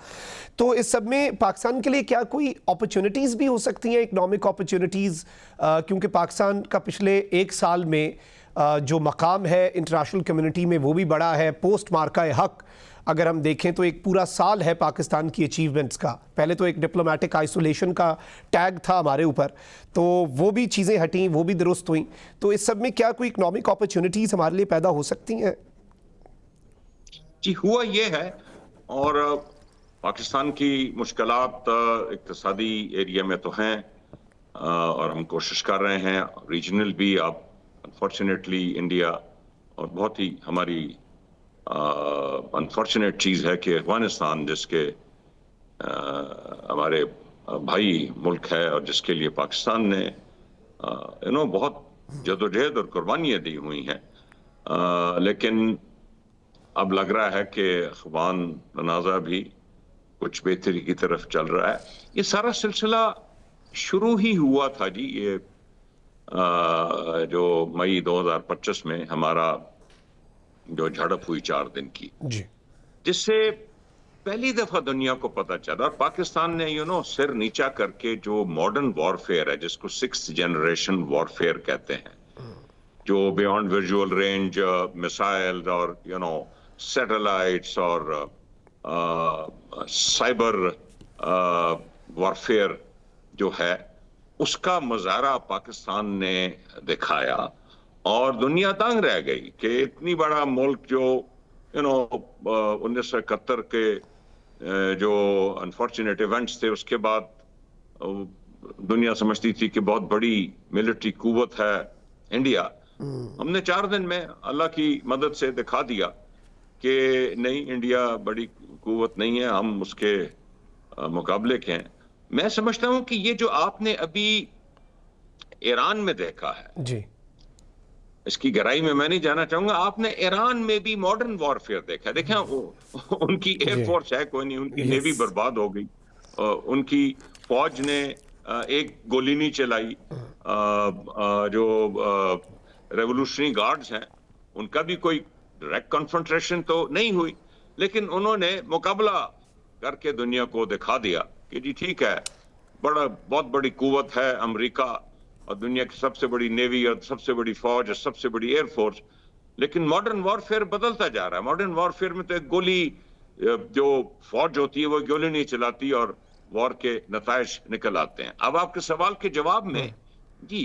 A: तो इस सब में पाकिस्तान के लिए क्या कोई अपॉर्चुनिटीज़ भी हो सकती हैं, इकनॉमिक अपॉर्चुनिटीज़? क्योंकि पाकिस्तान का पिछले 1 साल में जो मकाम है इंटरनेशनल कम्युनिटी में वो भी बड़ा है। पोस्ट मार्का हक अगर हम देखें तो एक पूरा साल है पाकिस्तान की अचीवमेंट्स का। पहले तो एक डिप्लोमेटिक आइसोलेशन का टैग था हमारे ऊपर, तो वो भी चीज़ें हटी, वो भी दुरुस्त हुई। तो इस सब में क्या कोई इकनॉमिक अपॉर्चुनिटीज़ हमारे लिए पैदा हो सकती हैं?
C: जी, हुआ ये है, और पाकिस्तान की मुश्किलात इक्तिसादी एरिया में तो हैं, और हम कोशिश कर रहे हैं रीजनल भी। आप अनफॉर्चुनेटली इंडिया, और बहुत ही हमारी अनफॉर्चुनेट चीज़ है कि अफगानिस्तान, जिसके हमारे भाई मुल्क है और जिसके लिए पाकिस्तान ने बहुत जदोजहद और कुर्बानियाँ दी हुई हैं, लेकिन अब लग रहा है कि अफगान तनाज़ा भी कुछ बेहतरी की तरफ चल रहा है। ये सारा सिलसिला शुरू ही हुआ था जी, ये जो मई 2025 में हमारा जो झड़प हुई 4 दिन की,
A: जी
C: जिससे पहली दफा दुनिया को पता चला, और पाकिस्तान ने सिर नीचा करके जो मॉडर्न वॉरफेयर है, जिसको 6th जनरेशन वॉरफेयर कहते हैं, जो बियॉन्ड विजुअल रेंज मिसाइल्स और सैटेलाइट्स और साइबर वॉरफेयर जो है, उसका मुजाहरा पाकिस्तान ने दिखाया और दुनिया दंग रह गई कि इतनी बड़ा मुल्क जो 1971 के जो अनफॉर्चुनेट इवेंट्स थे, उसके बाद दुनिया समझती थी कि बहुत बड़ी मिलिट्री कुव्वत है इंडिया। हमने 4 दिन में अल्लाह की मदद से दिखा दिया कि नहीं, इंडिया बड़ी कुव्वत नहीं है, हम उसके मुकाबले के हैं। मैं समझता हूं कि ये जो आपने अभी ईरान में देखा है
A: जी,
C: इसकी गहराई में मैं नहीं जाना चाहूंगा। आपने ईरान में भी मॉडर्न वॉरफेयर देखा है। देखें, उनकी एयरफोर्स है कोई नहीं, उनकी नेवी बर्बाद हो गई, उनकी फौज ने एक गोली नहीं चलाई। जो रेवोल्यूशनरी गार्ड्स हैं, उनका भी कोई डायरेक्ट कॉन्फ्रंटेशन तो नहीं हुई, लेकिन उन्होंने मुकाबला करके दुनिया को दिखा दिया कि जी ठीक है, बहुत बड़ी कुव्वत है अमेरिका और दुनिया की सबसे बड़ी नेवी और सबसे बड़ी फौज और सबसे बड़ी एयरफोर्स। लेकिन मॉडर्न वॉरफेयर बदलता जा रहा है। मॉडर्न वॉरफेयर में तो एक गोली, जो फौज होती है वो गोली नहीं चलाती और वॉर के नताइज निकल आते हैं। अब आपके सवाल के जवाब में जी,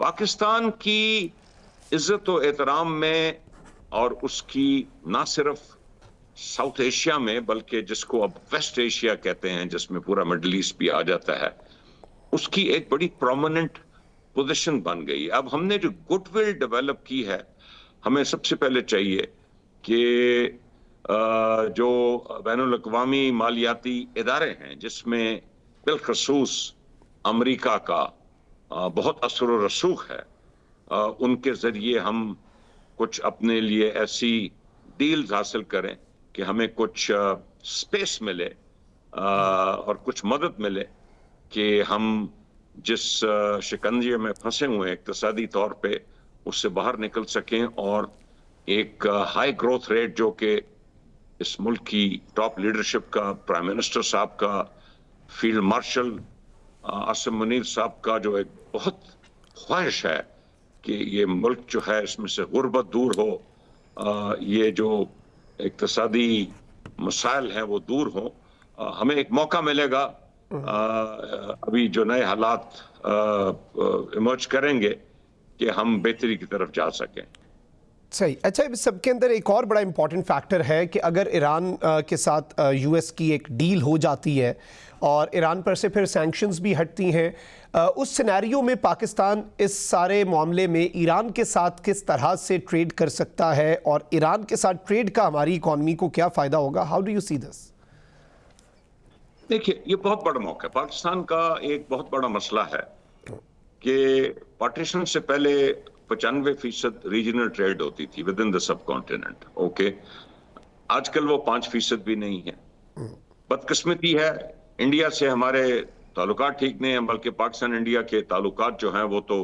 C: पाकिस्तान की इज्जत और एहतराम में और उसकी ना सिर्फ साउथ एशिया में बल्कि जिसको अब वेस्ट एशिया कहते हैं, जिसमें पूरा मिडिल ईस्ट भी आ जाता है, उसकी एक बड़ी प्रोमिनेंट पोजीशन बन गई। अब हमने जो गुडविल डेवलप की है, हमें सबसे पहले चाहिए कि जो बैनुल अक़वामी मालियाती इदारे हैं, जिसमें बिलखसूस अमेरिका का बहुत असर व रसूख है, उनके जरिए हम कुछ अपने लिए ऐसी डील्स हासिल करें कि हमें कुछ स्पेस मिले और कुछ मदद मिले कि हम जिस शिकंजे में फंसे हुए इक्तिसादी तौर पे उससे बाहर निकल सकें और एक हाई ग्रोथ रेट, जो कि इस मुल्क की टॉप लीडरशिप का, प्राइम मिनिस्टर साहब का, फील्ड मार्शल आसिम मुनीर साहब का जो एक बहुत ख्वाहिश है कि ये मुल्क जो है इसमें से गुर्बत दूर हो, ये जो इक्तिसादी मसाइल हैं वो दूर हो, हमें एक मौका मिलेगा। अभी जो नए हालात इमर्ज करेंगे कि हम बेहतरी की तरफ जा सकें।
A: सही। अच्छा, इस सब के अंदर एक और बड़ा इंपॉर्टेंट फैक्टर है कि अगर ईरान के साथ यूएस की एक डील हो जाती है और ईरान पर से फिर सैंक्शंस भी हटती हैं, उस सिनेरियो में पाकिस्तान इस सारे मामले में ईरान के साथ किस तरह से ट्रेड कर सकता है और ईरान के साथ ट्रेड का हमारी इकॉनमी को क्या फ़ायदा होगा? How do you see this?
C: देखिए, ये बहुत बड़ा मौका है। पाकिस्तान का एक बहुत बड़ा मसला है कि पार्टीशन से पहले 95% रीजनल ट्रेड होती थी with in the sub continent. Okay, आजकल वो 5% भी नहीं है। बदकिस्मती है, इंडिया से हमारे ताल्लुकात ठीक नहीं है, बल्कि पाकिस्तान इंडिया के ताल्लुकात जो हैं वो तो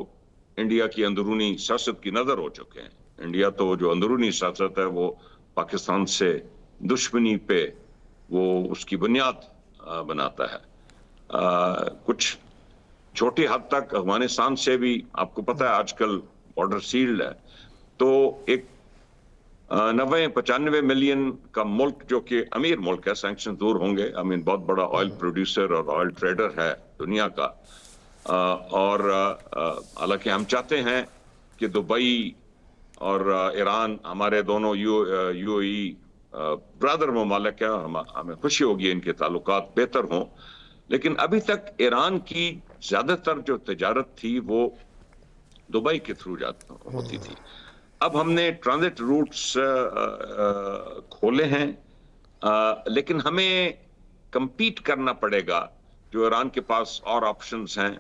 C: इंडिया की अंदरूनी सियासत की नज़र हो चुके हैं। इंडिया तो जो अंदरूनी सियासत है वो पाकिस्तान से दुश्मनी पे वो उसकी बुनियाद बनाता है। कुछ छोटी हद तक अफगानिस्तान से भी आपको पता है आजकल बॉर्डर सील्ड है। तो एक 90-95 मिलियन का मुल्क जो कि अमीर मुल्क है, सैंक्शन दूर होंगे, आई मीन बहुत बड़ा ऑयल प्रोड्यूसर और ऑयल ट्रेडर है दुनिया का, और हालांकि हम चाहते हैं कि दुबई और ईरान हमारे दोनों यूएई ब्रदर ममालिक है, हमें खुशी होगी इनके ताल्लुकात बेहतर हों, लेकिन अभी तक ईरान की ज्यादातर जो तिजारत थी वो दुबई के थ्रू होती थी। अब हमने ट्रांजिट रूट्स खोले हैं, लेकिन हमें compete करना पड़ेगा जो ईरान के पास और ऑप्शंस हैं,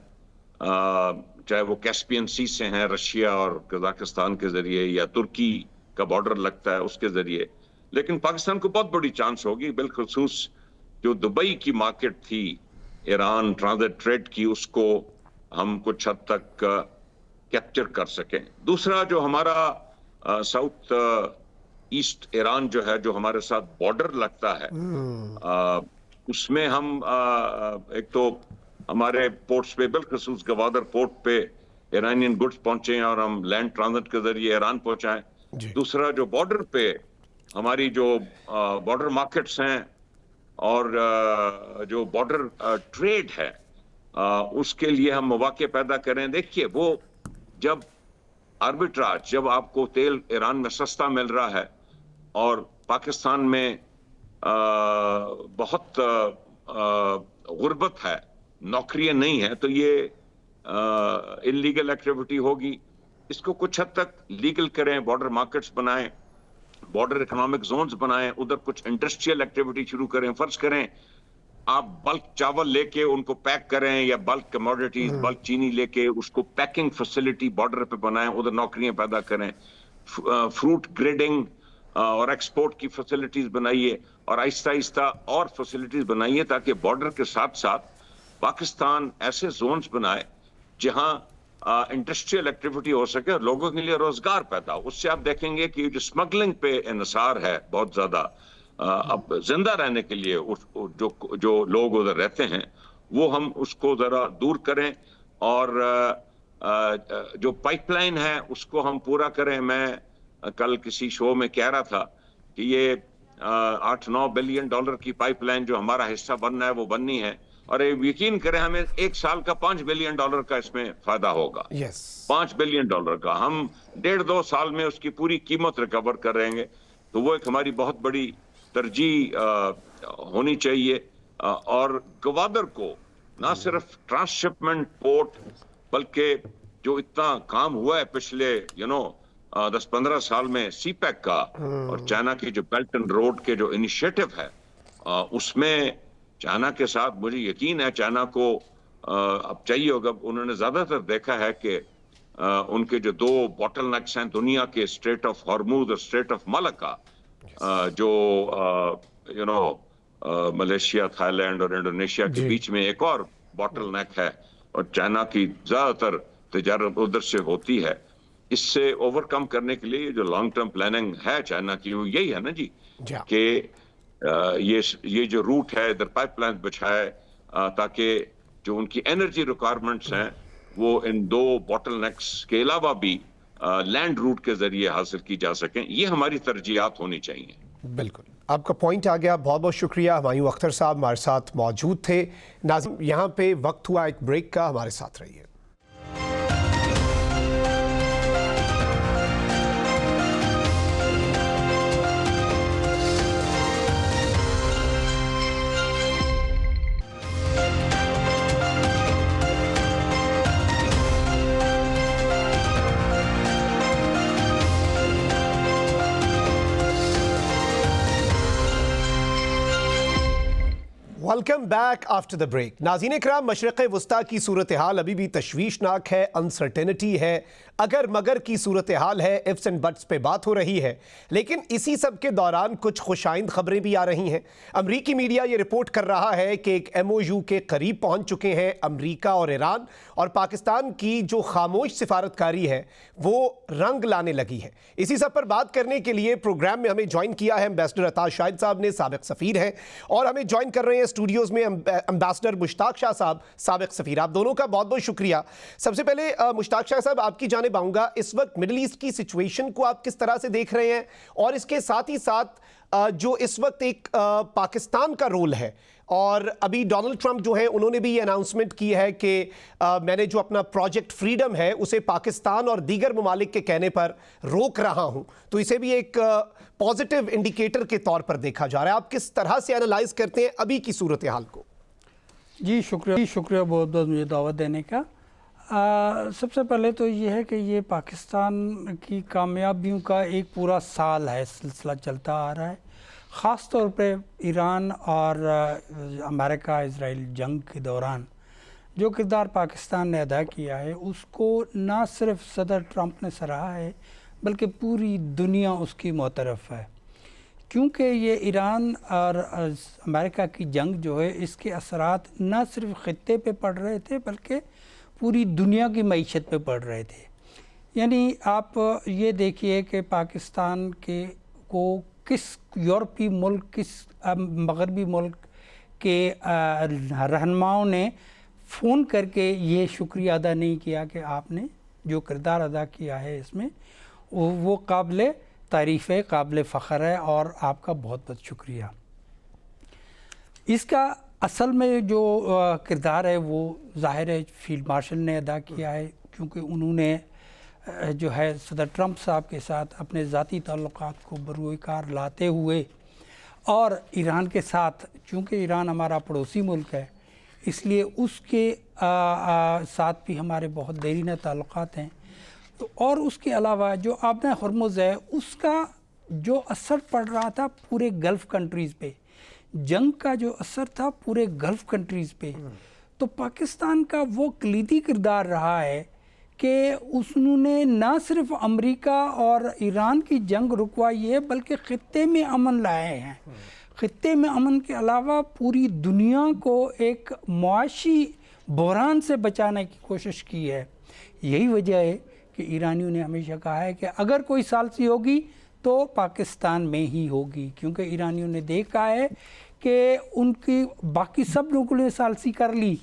C: चाहे वो कैस्पियन सी से हैं, रशिया और कजाकिस्तान के जरिए, या तुर्की का बॉर्डर लगता है उसके जरिए। लेकिन पाकिस्तान को बहुत बड़ी चांस होगी, बिलखुसूस जो दुबई की मार्केट थी ईरान ट्रांजिट ट्रेड की, उसको हम कुछ हद तक कैप्चर कर सकें। दूसरा जो हमारा साउथ ईस्ट ईरान जो है, जो हमारे साथ बॉर्डर लगता है, उसमें हम एक तो हमारे पोर्ट्स पे, बिलखसूस गवादर पोर्ट पे ईरानियन गुड्स पहुंचे और हम लैंड ट्रांजिट के जरिए ईरान पहुंचाएं। दूसरा जो बॉर्डर पे हमारी जो बॉर्डर मार्केट्स हैं और जो बॉर्डर ट्रेड है, उसके लिए हम मौके पैदा करें। देखिए, वो जब आर्बिट्राज, जब आपको तेल ईरान में सस्ता मिल रहा है और पाकिस्तान में बहुत गुर्बत है, नौकरियां नहीं है, तो ये इलीगल एक्टिविटी होगी। इसको कुछ हद तक लीगल करें, बॉर्डर मार्केट्स बनाएं, बॉर्डर इकोनॉमिक जोन्स बनाएं, उधर कुछ इंडस्ट्रियल एक्टिविटी शुरू करें। फर्ज करें आप बल्क चावल लेके उनको पैक करें, या बल्क कमोडिटीज, बल्क चीनी लेके उसको पैकिंग फैसिलिटी बॉर्डर पे बनाएं, उधर नौकरियां पैदा करें। फ्रूट ग्रेडिंग और एक्सपोर्ट की फैसिलिटीज बनाइए, और आहिस्ता आहिस्ता और फैसिलिटीज बनाइए, ताकि बॉर्डर के साथ साथ पाकिस्तान ऐसे जोन्स बनाए जहां इंडस्ट्रियल एक्टिविटी हो सके और लोगों के लिए रोजगार पैदा हो। उससे आप देखेंगे कि जो स्मगलिंग पे इन्हिसार है बहुत ज्यादा, अब जिंदा रहने के लिए जो लोग उधर रहते हैं, वो हम उसको जरा दूर करें, और जो पाइपलाइन है उसको हम पूरा करें। मैं कल किसी शो में कह रहा था कि ये 8-9 बिलियन डॉलर की पाइपलाइन जो हमारा हिस्सा बनना है, वो बननी है, और यकीन करें हमें एक साल का 5 बिलियन डॉलर का इसमें फायदा होगा। 5 बिलियन डॉलर का हम 1.5-2 साल में उसकी पूरी कीमत रिकवर करेंगे। तो वो एक हमारी बहुत बड़ी तरजीह होनी चाहिए। और गवादर को ना सिर्फ ट्रांसशिपमेंट पोर्ट, बल्कि जो इतना काम हुआ है पिछले 10-15 साल में सीपैक का, और चाइना की जो बेल्ट एंड रोड के जो इनिशिएटिव है, उसमें चाइना के साथ मुझे यकीन है, चाइना को अब चाहिए होगा, उन्होंने ज्यादातर देखा है कि उनके जो 2 बॉटलनेक्स हैं दुनिया के, स्ट्रेट ऑफ हॉर्मुज और स्ट्रेट ऑफ मलाक्का, जो मलेशिया, थाईलैंड और इंडोनेशिया के बीच में एक और बॉटलनेक है, और चाइना की ज्यादातर तिजारत उधर से होती है। इससे ओवरकम करने के लिए जो लॉन्ग टर्म प्लानिंग है चाइना की, वो यही है ना जी, कि ये जो रूट है, इधर पाइपलाइन बिछाए, ताकि जो उनकी एनर्जी रिक्वायरमेंट्स हैं वो इन 2 बॉटलनेक्स के अलावा भी लैंड रूट के जरिए हासिल की जा सकें। ये हमारी तरजीहात होनी चाहिए।
A: बिल्कुल, आपका पॉइंट आ गया। बहुत बहुत शुक्रिया। हुमायूं अख्तर साहब हमारे साथ मौजूद थे। नाज़रीन, यहाँ पे वक्त हुआ एक ब्रेक का, हमारे साथ रहिए। Welcome back after the break. नाज़रीन इकराम, मशरिक़ वस्ता की सूरत हाल अभी भी तशवीशनाक है, अनसर्टेनिटी है, अगर मगर की सूरत हाल है, इफ्स एंड बट्स पे बात हो रही है। लेकिन इसी सब के दौरान कुछ खुशाइंद खबरें भी आ रही हैं। अमरीकी मीडिया ये रिपोर्ट कर रहा है कि एक MOU के करीब पहुंच चुके हैं अमरीका और ईरान, और पाकिस्तान की जो खामोश सिफारतकारी है वो रंग लाने लगी है। इसी सब पर बात करने के लिए प्रोग्राम में हमें ज्वाइन किया है एम्बेसडर अता शाहिद साहब ने, साबिक सफ़ीर हैं, और हमें ज्वाइन कर रहे हैं स्टूडियोज़ में एम्बेसडर मुश्ताक शाह साहब, साबिक सफ़ीर। आप दोनों का बहुत बहुत शुक्रिया। सबसे पहले मुश्ताक शाह साहब, आपकी जानिब आऊँगा। इस वक्त मिडिल ईस्ट की सिचुएशन को आप किस तरह से देख रहे हैं, और इसके साथ ही साथ जो इस वक्त एक पाकिस्तान का रोल है, और अभी डोनाल्ड ट्रंप जो है उन्होंने भी ये अनाउंसमेंट की है कि मैंने जो अपना प्रोजेक्ट फ्रीडम है उसे पाकिस्तान और दीगर ममालिक के कहने पर रोक रहा हूं, तो इसे भी एक पॉजिटिव इंडिकेटर के तौर पर देखा जा रहा है। आप किस तरह से एनालाइज करते हैं अभी की सूरत हाल को?
D: जी शुक्रिया बहुत बहुत मुझे दावत देने का। सबसे पहले तो ये है कि ये पाकिस्तान की कामयाबियों का एक पूरा साल है, सिलसिला चलता आ रहा है। ख़ास तौर पे ईरान और अमेरिका इजराइल जंग के दौरान जो किरदार पाकिस्तान ने अदा किया है, उसको ना सिर्फ सदर ट्रंप ने सराहा है, बल्कि पूरी दुनिया उसकी मोतरफ़ है। چونکہ یہ ایران اور امریکہ کی جنگ جو ہے اس کے اثرات نہ صرف خطے پہ پڑ رہے تھے بلکہ پوری دنیا کی معیشت پہ پڑ رہے تھے. یعنی آپ یہ دیکھیے کہ پاکستان کو کس یورپی ملک، کس مغربی ملک کے رہنماؤں نے فون کر کے یہ شکریہ ادا نہیں کیا کہ آپ نے جو کردار ادا کیا ہے اس میں وہ قابل تعریف ہے، قابل فخر ہے، اور آپ کا بہت بہت شکریہ. اس کا اصل میں جو کردار ہے وہ ظاہر ہے فیلڈ مارشل نے ادا کیا ہے، کیونکہ انہوں نے جو ہے صدر ٹرمپ صاحب کے ساتھ اپنے ذاتی تعلقات کو بروئے کار لاتے ہوئے، اور ایران کے ساتھ، چونکہ ایران ہمارا پڑوسی ملک ہے اس لیے اس کے ساتھ بھی ہمارے بہت دیرینہ تعلقات ہیں. تو اور اس کے علاوہ جو آبِ ہرمز ہے اس کا جو اثر پڑ رہا تھا پورے گلف کنٹریز پہ، جنگ کا جو اثر تھا پورے گلف کنٹریز پہ، تو پاکستان کا وہ کلیدی کردار رہا ہے کہ انہوں نے نہ صرف امریکہ اور ایران کی جنگ رکوائی ہے بلکہ خطے میں امن لائے ہیں. خطے میں امن کے علاوہ پوری دنیا کو ایک معاشی بحران سے بچانے کی کوشش کی ہے. یہی وجہ ہے کہ ایرانیوں نے ہمیشہ کہا ہے کہ اگر کوئی ثالثی ہوگی تو پاکستان میں ہی ہوگی، کیونکہ ایرانیوں نے دیکھا ہے کہ ان کی باقی سب لوگوں نے ثالثی کر لی.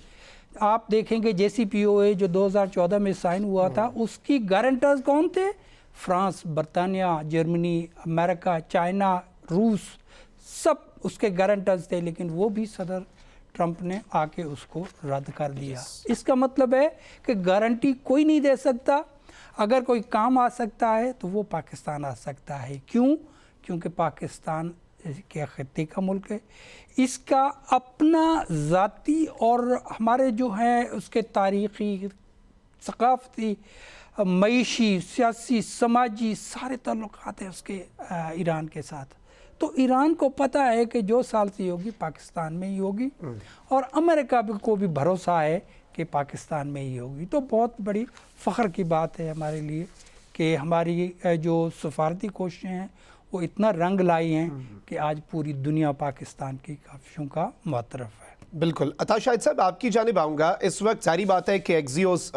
D: آپ دیکھیں گے JCPOA جو 2014 میں سائن ہوا تھا اس کی گارنٹرز کون تھے؟ فرانس، برطانیہ، جرمنی، امریکہ، چائنا، روس، سب اس کے گارنٹرز تھے، لیکن وہ بھی صدر ٹرمپ نے آ کے اس کو رد کر دیا. اس کا مطلب ہے کہ گارنٹی کوئی نہیں دے سکتا، اگر کوئی کام آ سکتا ہے تو وہ پاکستان آ سکتا ہے. کیوں؟ کیونکہ پاکستان کے خطے کا ملک ہے، اس کا اپنا ذاتی اور ہمارے جو ہیں اس کے تاریخی، ثقافتی، معیشی، سیاسی، سماجی سارے تعلقات ہیں اس کے ایران کے ساتھ. تو ایران کو پتہ ہے کہ جو ثالثی ہوگی پاکستان میں ہی ہوگی، اور امریکہ کو بھی بھروسہ ہے کہ پاکستان میں ہی ہوگی. تو بہت بڑی فخر کی بات ہے ہمارے لیے کہ ہماری جو سفارتی کوششیں ہیں وہ اتنا رنگ لائی ہیں کہ آج پوری دنیا پاکستان کی کاوشوں کا معترف ہے.
A: بالکل. عطا شاہد صاحب آپ کی جانب آؤں گا. اس وقت ظاہری بات ہے کہ ایکزیوس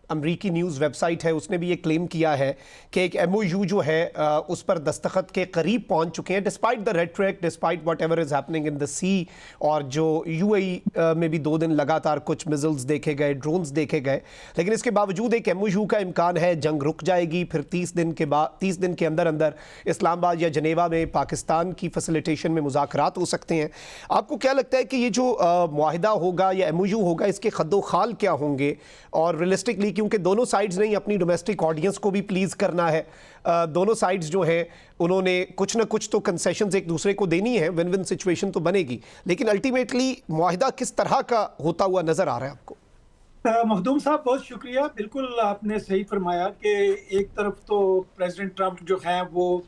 A: امریکی نیوز ویب سائٹ ہے، اس نے بھی یہ کلیم کیا ہے کہ ایک MOU جو ہے اس پر دستخط کے قریب پہنچ چکے ہیں، despite the rhetoric, despite whatever is happening in the sea. اور جو UAE میں بھی 2 دن لگاتار کچھ میزلز دیکھے گئے، ڈرونز دیکھے گئے، لیکن اس کے باوجود ایک MOU کا امکان ہے. جنگ رک جائے گی، پھر 30 دن کے اندر اسلام آباد یا جنیوا میں پاکستان کی فیسیلیٹیشن میں مذاکرات ہو سکتے ہیں. آپ کو کیا لگتا ہے کہ یہ جو معاہدہ ہوگا یا MOU ہوگا اس کے خد و خال کیا ہوں گے؟ اور ریئلسٹکلی کیونکہ دونوں سائڈز نے اپنی ڈومیسٹک آڈینس کو بھی پلیز کرنا ہے، دونوں سائڈز جو ہیں انہوں نے کچھ نہ کچھ تو کنسیشنز ایک دوسرے کو دینی ہے، ون ون سچویشن تو بنے گی، لیکن الٹیمیٹلی معاہدہ کس طرح کا ہوتا ہوا نظر آ رہا ہے آپ کو؟
E: مخدوم صاحب بہت شکریہ. بالکل آپ نے صحیح فرمایا کہ ایک طرف تو پریزیڈنٹ ٹرمپ جو ہیں وہ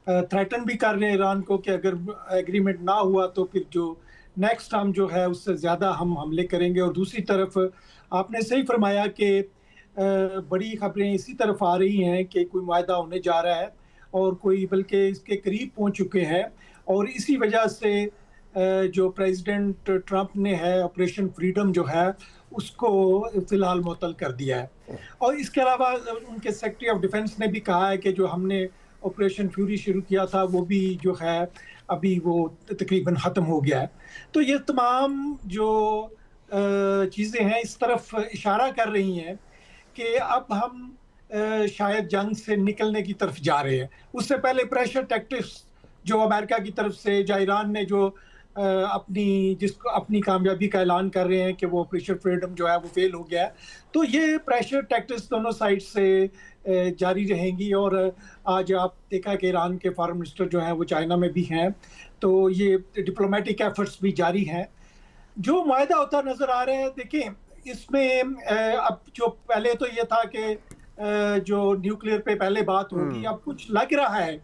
E: تھریٹن بھی کر رہے ہیں ایران کو کہ اگر ایگریمنٹ نہ ہوا تو پھر جو نیکسٹ ٹائم جو ہے اس سے زیادہ ہم حملے کریں گے. اور دوسری طرف آپ نے صحیح فرمایا کہ بڑی خبریں اسی طرف آ رہی ہیں کہ کوئی معاہدہ ہونے جا رہا ہے اور کوئی بلکہ اس کے قریب پہنچ چکے ہیں. اور اسی وجہ سے جو پریزیڈنٹ ٹرمپ نے ہے آپریشن فریڈم جو ہے اس کو فی الحال معطل کر دیا ہے. اور اس کے علاوہ ان کے سیکرٹری آف ڈیفنس نے بھی کہا ہے کہ جو ہم نے آپریشن فیوری شروع کیا تھا وہ بھی جو ہے ابھی وہ تقریباً ختم ہو گیا ہے. تو یہ تمام جو چیزیں ہیں اس طرف اشارہ کر رہی ہیں کہ اب ہم شاید جنگ سے نکلنے کی طرف جا رہے ہیں. اس سے پہلے پریشر ٹیکٹکس جو امریکہ کی طرف سے یا ایران نے جو اپنی کامیابی کا اعلان کر رہے ہیں کہ وہ آپریشن فریڈم جو ہے وہ فیل ہو گیا ہے، تو یہ پریشر ٹیکٹکس دونوں سائڈ سے جاری رہیں گی. اور آج آپ دیکھا کہ ایران کے فارن منسٹر جو ہیں وہ چائنا میں بھی ہیں، تو یہ ڈپلومیٹک ایفرٹس بھی جاری ہیں. جو معاہدہ ہوتا نظر آ رہا ہے، دیکھیں اس میں اب جو پہلے تو یہ تھا کہ جو نیوکلیئر پہ پہلے بات ہوگی، اب کچھ لگ رہا ہے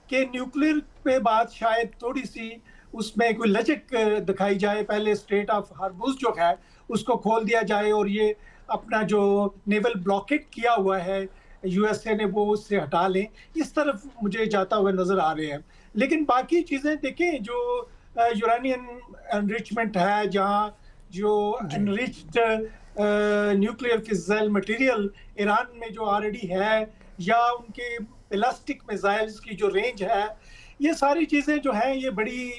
E: کہ نیوکلیئر پہ بات شاید تھوڑی سی اس میں کوئی لچک دکھائی جائے. پہلے اسٹریٹ آف ہارموز جو ہے اس کو کھول دیا جائے اور یہ اپنا جو نیول بلاکیٹ کیا ہوا ہے USA نے وہ اس سے ہٹا لیں. اس طرف مجھے جاتا ہوا نظر آ رہے ہیں. لیکن باقی چیزیں دیکھیں جو یورانیم انریچمنٹ ہے، جہاں جو انریچڈ نیوکلیئر فزائل مٹیریل ایران میں جو آلریڈی ہے، یا ان کے بیلسٹک میزائلز کی جو رینج ہے، یہ ساری چیزیں جو ہیں یہ بڑی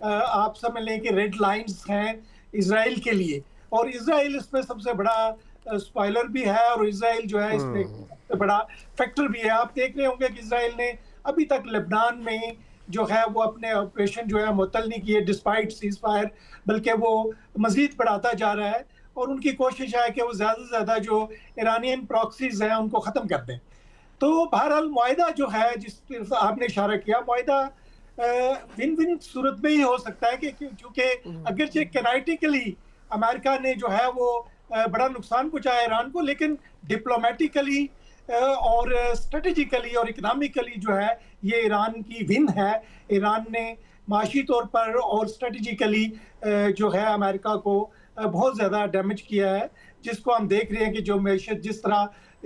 E: آپ سمجھ لیں کہ ریڈ لائنز ہیں اسرائیل کے لیے. اور اسرائیل اس میں سب سے بڑا سپوائلر بھی ہے، اور اسرائیل جو ہے اس میں سب سے بڑا فیکٹر بھی ہے. آپ دیکھ رہے ہوں گے کہ اسرائیل نے ابھی تک لبنان میں جو ہے وہ اپنے آپریشن جو ہے معطل نہیں کیے ڈسپائٹ سیز فائر، بلکہ وہ مزید بڑھاتا جا رہا ہے. اور ان کی کوشش ہے کہ وہ زیادہ سے زیادہ جو ایرانین پراکسیز ہیں ان کو ختم کر دیں. تو بہرحال معاہدہ جو ہے جس پر آپ نے اشارہ کیا، معاہدہ ون ون صورت میں ہی ہو سکتا ہے، کہ چونکہ اگرچہ کنائٹیکلی امریکہ نے جو ہے وہ بڑا نقصان پہنچایا ایران کو، لیکن ڈپلومیٹیکلی اور اسٹریٹجیکلی اور اکنامکلی جو ہے یہ ایران کی ون ہے. ایران نے معاشی طور پر اور اسٹریٹجیکلی جو ہے امریکہ کو بہت زیادہ ڈیمیج کیا ہے، جس کو ہم دیکھ رہے ہیں کہ جو معیشت جس طرح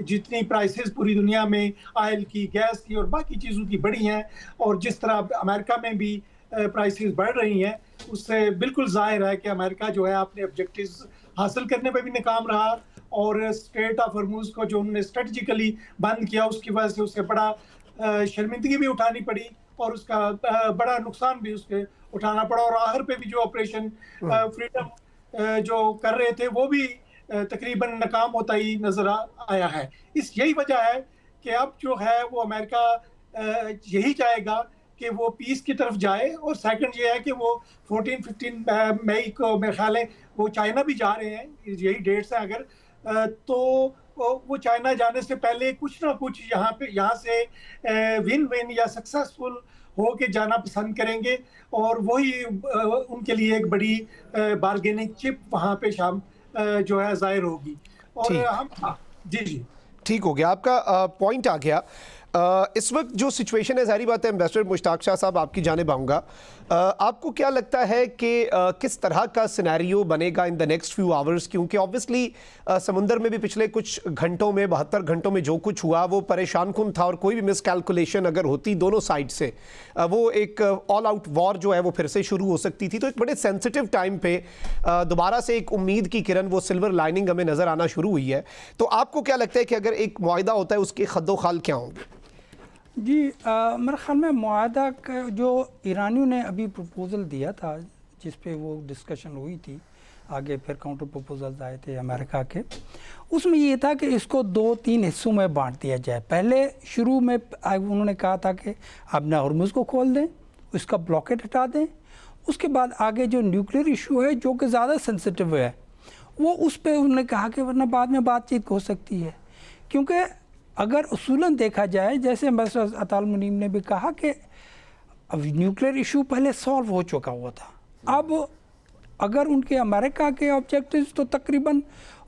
E: جتنی پرائسز پوری دنیا میں آئل کی، گیس کی اور باقی چیزوں کی بڑھی ہیں، اور جس طرح امریکہ میں بھی پرائسز بڑھ رہی ہیں، اس سے بالکل ظاہر ہے کہ امریکہ جو ہے اپنے آبجیکٹیوز حاصل کرنے پہ بھی ناکام رہا. اور اسٹریٹ آف ہرموز کو جو انہوں نے اسٹریٹجیکلی بند کیا، اس کی وجہ سے اسے بڑا شرمندگی بھی اٹھانی پڑی، اور اس کا بڑا نقصان بھی اس کے اٹھانا پڑا. اور آخر پہ بھی جو آپریشن فریڈم جو کر رہے تھے وہ بھی تقریباً ناکام ہوتا ہی نظر آیا ہے. یہی وجہ ہے کہ اب جو ہے وہ امریکہ یہی چاہے گا کہ وہ پیس کی طرف جائے. اور سیکنڈ یہ ہے کہ وہ 14-15 مئی کو میرے خیال ہے وہ چائنا بھی جا رہے ہیں، یہی ڈیٹس ہیں. اگر تو وہ چائنا جانے سے پہلے کچھ نہ کچھ یہاں سے ون ون یا سکسیسفل ہو کے جانا پسند کریں گے، اور وہی ان کے لیے ایک بڑی بارگیننگ چپ وہاں پہ جو ہے ظاہر ہوگی. اور ہم جی
A: ٹھیک ہو گیا، آپ کا پوائنٹ آ گیا. اس وقت جو سچویشن ہے، ظاہری بات ہے ایمبیسڈر مشتاق شاہ صاحب آپ کی جانب آؤں گا. آپ کو کیا لگتا ہے کہ کس طرح کا سینیریو بنے گا ان دا نیکسٹ فیو آورز؟ کیونکہ آبویسلی سمندر میں بھی پچھلے کچھ گھنٹوں میں 72 گھنٹوں میں جو کچھ ہوا وہ پریشان کن تھا، اور کوئی بھی مس کیلکولیشن اگر ہوتی دونوں سائڈ سے وہ ایک آل آؤٹ وار جو ہے وہ پھر سے شروع ہو سکتی تھی. تو ایک بڑے سینسٹیو ٹائم پہ دوبارہ سے ایک امید کی کرن، وہ سلور لائننگ ہمیں نظر آنا شروع ہوئی ہے. تو آپ کو کیا لگتا ہے کہ اگر ایک معاہدہ ہوتا ہے اس کے خد و خال کیا ہوں گے؟
D: جی میرے خیال میں معاہدہ کا جو ایرانیوں نے ابھی پروپوزل دیا تھا، جس پہ وہ ڈسکشن ہوئی تھی، آگے پھر کاؤنٹر پروپوزلز آئے تھے امریکہ کے، اس میں یہ تھا کہ اس کو 2-3 حصوں میں بانٹ دیا جائے. پہلے شروع میں انہوں نے کہا تھا کہ اپنا ہرمز کو کھول دیں، اس کا بلاکیٹ ہٹا دیں. اس کے بعد آگے جو نیوکلیئر ایشو ہے جو کہ زیادہ سینسٹیو ہے، وہ اس پہ انہوں نے کہا کہ ورنہ بعد میں بات چیت ہو سکتی ہے. کیونکہ اگر اصولاً دیکھا جائے، جیسے ایمبیسڈر عطا المنیم نے بھی کہا کہ اب نیوکلیئر ایشو پہلے سالو ہو چکا ہوا تھا. اب اگر ان کے امریکہ کے آبجیکٹیوز تو تقریباً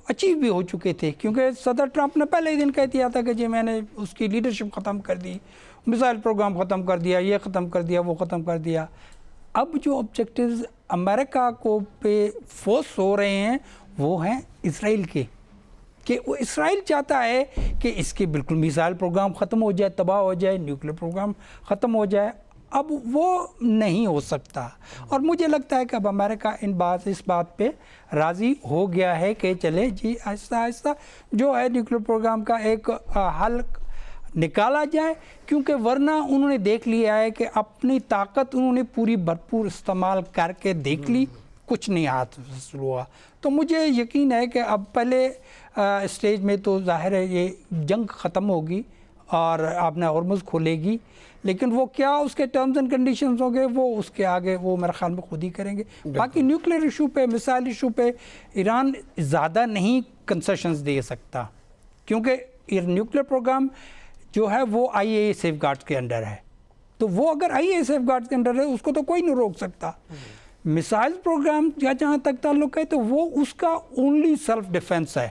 D: اچیو بھی ہو چکے تھے، کیونکہ صدر ٹرمپ نے پہلے ہی دن کہہ دیا تھا کہ جی میں نے اس کی لیڈرشپ ختم کر دی، میزائل پروگرام ختم کر دیا، یہ ختم کر دیا، وہ ختم کر دیا. اب جو آبجیکٹیوز امریکہ کو پہ فورس ہو رہے ہیں وہ ہیں اسرائیل کے، کہ وہ اسرائیل چاہتا ہے کہ اس کے بالکل میزائل پروگرام ختم ہو جائے، تباہ ہو جائے، نیوکلیئر پروگرام ختم ہو جائے. اب وہ نہیں ہو سکتا، اور مجھے لگتا ہے کہ اب امریکہ اس بات پہ راضی ہو گیا ہے کہ چلے جی آہستہ آہستہ جو ہے نیوکلیئر پروگرام کا ایک حل نکالا جائے. کیونکہ ورنہ انہوں نے دیکھ لیا ہے کہ اپنی طاقت انہوں نے پوری بھرپور استعمال کر کے دیکھ لی، کچھ نہیں ہاتھ حاصل ہوا. تو مجھے یقین ہے کہ اب پہلے اسٹیج میں تو ظاہر ہے یہ جنگ ختم ہوگی اور اپنا ہرمز کھولے گی، لیکن وہ کیا اس کے ٹرمز اینڈ کنڈیشنز ہوں گے وہ اس کے آگے وہ میرے خیال میں خود ہی کریں گے. باقی نیوکلیئر ایشو پہ، میزائل ایشو پہ ایران زیادہ نہیں کنسیشنز دے سکتا، کیونکہ نیوکلیئر پروگرام جو ہے وہ IAEA سیف گارڈز کے انڈر ہے. تو وہ اگر IAEA سیف گارڈز کے انڈر ہے اس کو تو کوئی نہیں روک سکتا. میزائل پروگرام جہاں تک تعلق ہے تو وہ اس کا اونلی سیلف ڈیفense ہے.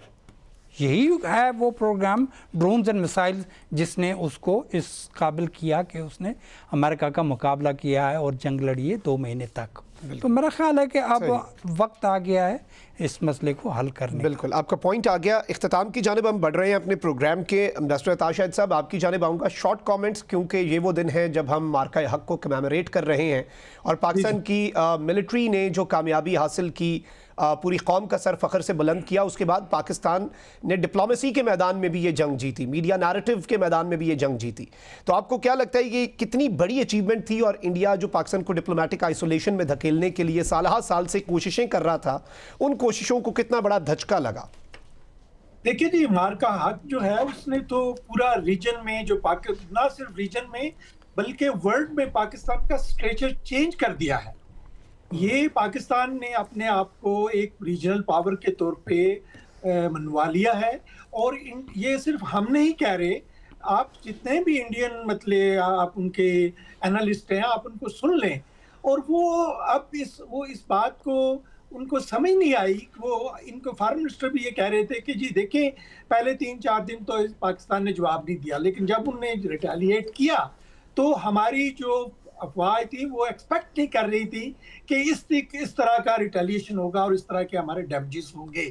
D: یہی ہے وہ پروگرام ڈرونز اینڈ میسائل جس نے اس کو اس قابل کیا کہ اس نے امریکہ کا مقابلہ کیا ہے اور جنگ لڑی ہے 2 مہینے تک. تو میرا خیال ہے کہ اب وقت آ گیا ہے اس مسئلے کو حل کرنے کا۔
A: بالکل آپ کا پوائنٹ آ گیا۔ اختتام کی جانب ہم بڑھ رہے ہیں اپنے پروگرام کے۔ ڈاکٹر عطا شاہد صاحب آپ کی جانب آؤں گا، شارٹ کامنٹس، کیونکہ یہ وہ دن ہے جب ہم مارکہ حق کو کمیموریٹ کر رہے ہیں، اور پاکستان کی ملٹری نے جو کامیابی حاصل کی، پوری قوم کا سر فخر سے بلند کیا۔ اس کے بعد پاکستان نے ڈپلومیسی کے میدان میں بھی یہ جنگ جیتی، میڈیا نیریٹو کے میدان میں بھی یہ جنگ جیتی۔ تو آپ کو کیا لگتا ہے یہ کتنی بڑی اچیومنٹ تھی، اور انڈیا جو پاکستان کو ڈپلومیٹک آئسولیشن میں دھکیلنے کے لیے سالہ سال سے کوششیں کر رہا تھا، ان کوششوں کو کتنا بڑا دھچکا لگا؟
E: دیکھیے جی، مارکہ حق جو ہے اس نے تو پورا ریجن میں جو نہ صرف ریجن میں بلکہ ورلڈ میں پاکستان کا سٹریچر چینج کر دیا ہے۔ یہ پاکستان نے اپنے آپ کو ایک ریجنل پاور کے طور پہ منوا لیا ہے، اور یہ صرف ہم نہیں کہہ رہے، آپ جتنے بھی انڈین مطلب آپ ان کے انالسٹ ہیں آپ ان کو سن لیں، اور وہ اب اس بات کو ان کو سمجھ نہیں آئی۔ وہ ان کو فارن منسٹر بھی یہ کہہ رہے تھے کہ جی دیکھیں پہلے 3-4 دن تو پاکستان نے جواب نہیں دیا، لیکن جب انہوں نے ریٹیلیٹ کیا تو ہماری جو افواہ تھی وہ ایکسپیکٹ نہیں کر رہی تھی کہ اس طرح کا ریٹیلیشن ہوگا اور اس طرح کے ہمارے ڈیمیجز ہوں گے۔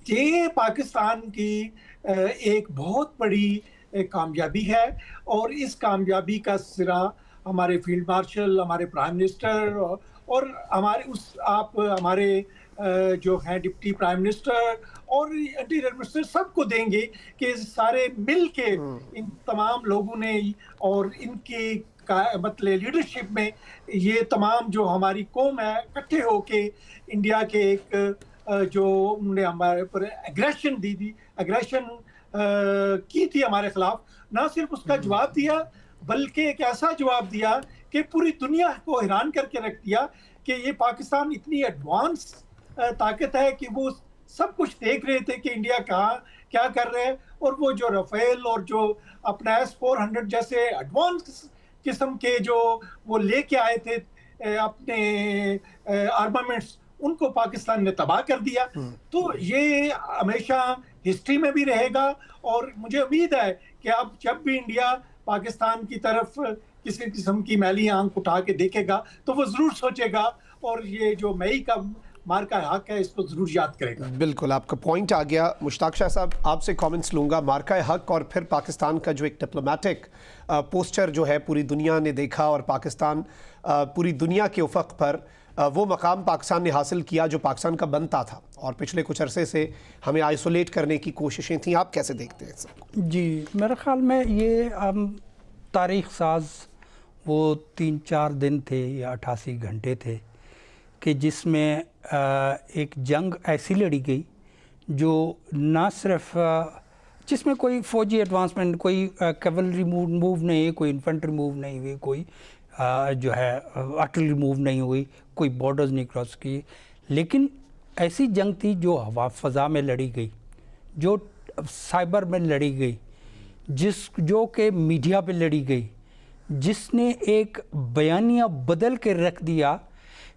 E: یہ پاکستان کی ایک بہت بڑی کامیابی ہے، اور اس کامیابی کا سرا ہمارے فیلڈ مارشل، ہمارے پرائم منسٹر اور ہمارے جو ہیں ڈپٹی پرائم منسٹر اور انٹیریئر منسٹر سب کو دیں گے، کہ سارے مل کے ان تمام لوگوں نے اور ان کی مطلب لیڈرشپ میں یہ تمام جو ہماری قوم ہے اکٹھے ہو کے انڈیا کے ایک جو انہوں نے ہمارے اوپر ایگریشن کی تھی ہمارے خلاف، نہ صرف اس کا جواب دیا بلکہ ایک ایسا جواب دیا کہ پوری دنیا کو حیران کر کے رکھ دیا کہ یہ پاکستان اتنی ایڈوانس طاقت ہے کہ وہ سب کچھ دیکھ رہے تھے کہ انڈیا کہاں کیا کر رہے ہیں، اور وہ جو رافیل اور جو اپنا S-400 جیسے ایڈوانس قسم کے جو وہ لے کے آئے تھے اپنے آرمامنٹس، ان کو پاکستان نے تباہ کر دیا۔ تو یہ ہمیشہ ہسٹری میں بھی رہے گا، اور مجھے امید ہے کہ اب جب بھی انڈیا پاکستان کی طرف کسی قسم کی میلی آنکھ اٹھا کے دیکھے گا تو وہ ضرور سوچے گا، اور یہ جو مئی کا مارکہ حق ہے اس کو ضرور یاد کرے گا۔
A: بالکل آپ کا پوائنٹ آ گیا۔ مشتاق شاہ صاحب آپ سے کامنٹس لوں گا۔ مارکہ حق اور پھر پاکستان کا جو ایک ڈپلومیٹک پوسچر جو ہے پوری دنیا نے دیکھا، اور پاکستان پوری دنیا کے افق پر وہ مقام پاکستان نے حاصل کیا جو پاکستان کا بنتا تھا، اور پچھلے کچھ عرصے سے ہمیں آئسولیٹ کرنے کی کوششیں تھیں۔ آپ کیسے دیکھتے ہیں سب کو؟
D: جی میرے خیال میں یہ تاریخ ساز وہ 3-4 دن تھے یا 88 گھنٹے تھے کہ جس میں ایک جنگ ایسی لڑی گئی جو نہ صرف جس میں کوئی فوجی ایڈوانسمنٹ، کوئی کیولری موو نہیں، کوئی انفنٹری موو نہیں ہوئی، کوئی جو ہے آرٹلری موو نہیں ہوئی، کوئی بارڈرز نہیں کراس کی، لیکن ایسی جنگ تھی جو ہوا فضا میں لڑی گئی، جو سائبر میں لڑی گئی، جو کہ میڈیا پہ لڑی گئی، جس نے ایک بیانیہ بدل کے رکھ دیا،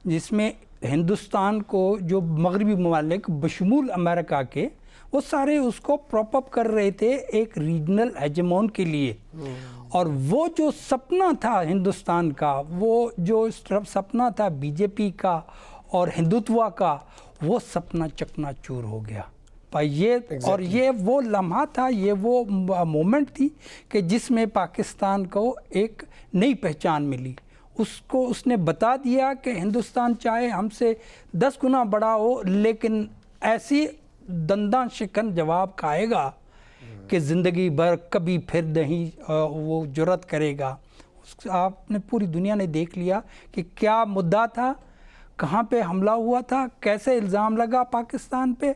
D: جس میں ہندوستان کو جو مغربی ممالک بشمول امریکہ کے وہ سارے اس کو پراپ اپ کر رہے تھے ایک ریجنل ہیجمون کے لیے، اور وہ جو سپنا تھا ہندوستان کا، وہ جو سپنا تھا بی جے پی کا اور ہندوتوا کا، وہ سپنا چکنا چور ہو گیا۔ اور یہ وہ لمحہ تھا، یہ وہ مومنٹ تھی کہ جس میں پاکستان کو ایک نئی پہچان ملی۔ اس نے بتا دیا کہ ہندوستان چاہے ہم سے 10 گنا بڑا ہو، لیکن ایسی دنداں شکن جواب کھائے گا کہ زندگی بھر کبھی پھر نہیں وہ جرأت کرے گا۔ آپ نے پوری دنیا نے دیکھ لیا کہ کیا مدعا تھا، کہاں پہ حملہ ہوا تھا، کیسے الزام لگا پاکستان پہ،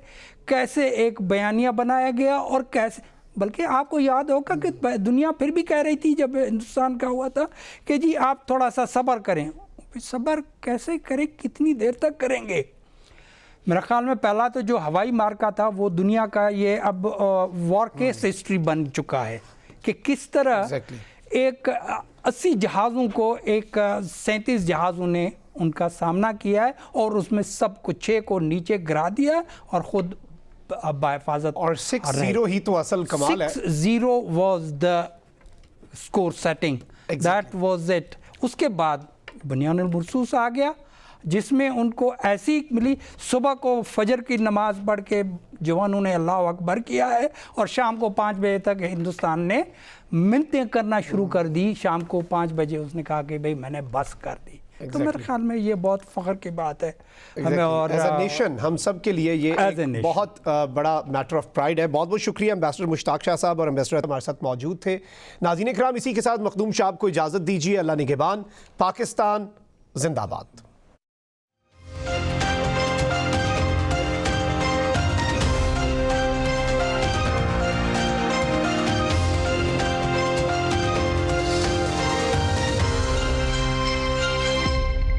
D: کیسے ایک بیانیہ بنایا گیا، اور کیسے، بلکہ آپ کو یاد ہوگا کہ دنیا پھر بھی کہہ رہی تھی جب ہندوستان کا ہوا تھا کہ جی آپ تھوڑا سا صبر کریں۔ صبر کیسے کریں، کتنی دیر تک کریں گے؟ میرے خیال میں پہلا تو جو ہوائی مارکہ تھا وہ دنیا کا یہ اب وار کیس ہسٹری بن چکا ہے کہ کس طرح ایک 80 جہازوں کو 37 جہازوں نے ان کا سامنا کیا ہے، اور اس میں سب کو 6 کو نیچے گرا دیا اور خود بحفاظت،
A: اور 6-0 ہی تو اصل کمال ہے۔
D: 6-0 was the score setting, that was it۔ اس کے بعد بنیان المرصوص آ گیا، جس میں ان کو ایسی ملی، صبح کو فجر کی نماز پڑھ کے جوانوں نے اللہ اکبر کیا ہے، اور شام کو 5 بجے تک ہندوستان نے منتیں کرنا شروع کر دی. شام کو 5 بجے اس نے کہا کہ بھئی میں نے بس کر دی. تو میرے خیال میں یہ بہت فخر کی بات ہے ہمیں، اور
A: ایز اے نیشن ہم سب کے لیے یہ ایک بہت بڑا میٹر آف پرائڈ ہے. بہت بہت شکریہ امبیسڈر مشتاق شاہ صاحب، اور امبیسڈر ہمارے ساتھ موجود تھے. ناظرین کرام، اسی کے ساتھ مخدوم شاہ کو اجازت دیجیے. اللہ نگہبان. پاکستان زندہ باد.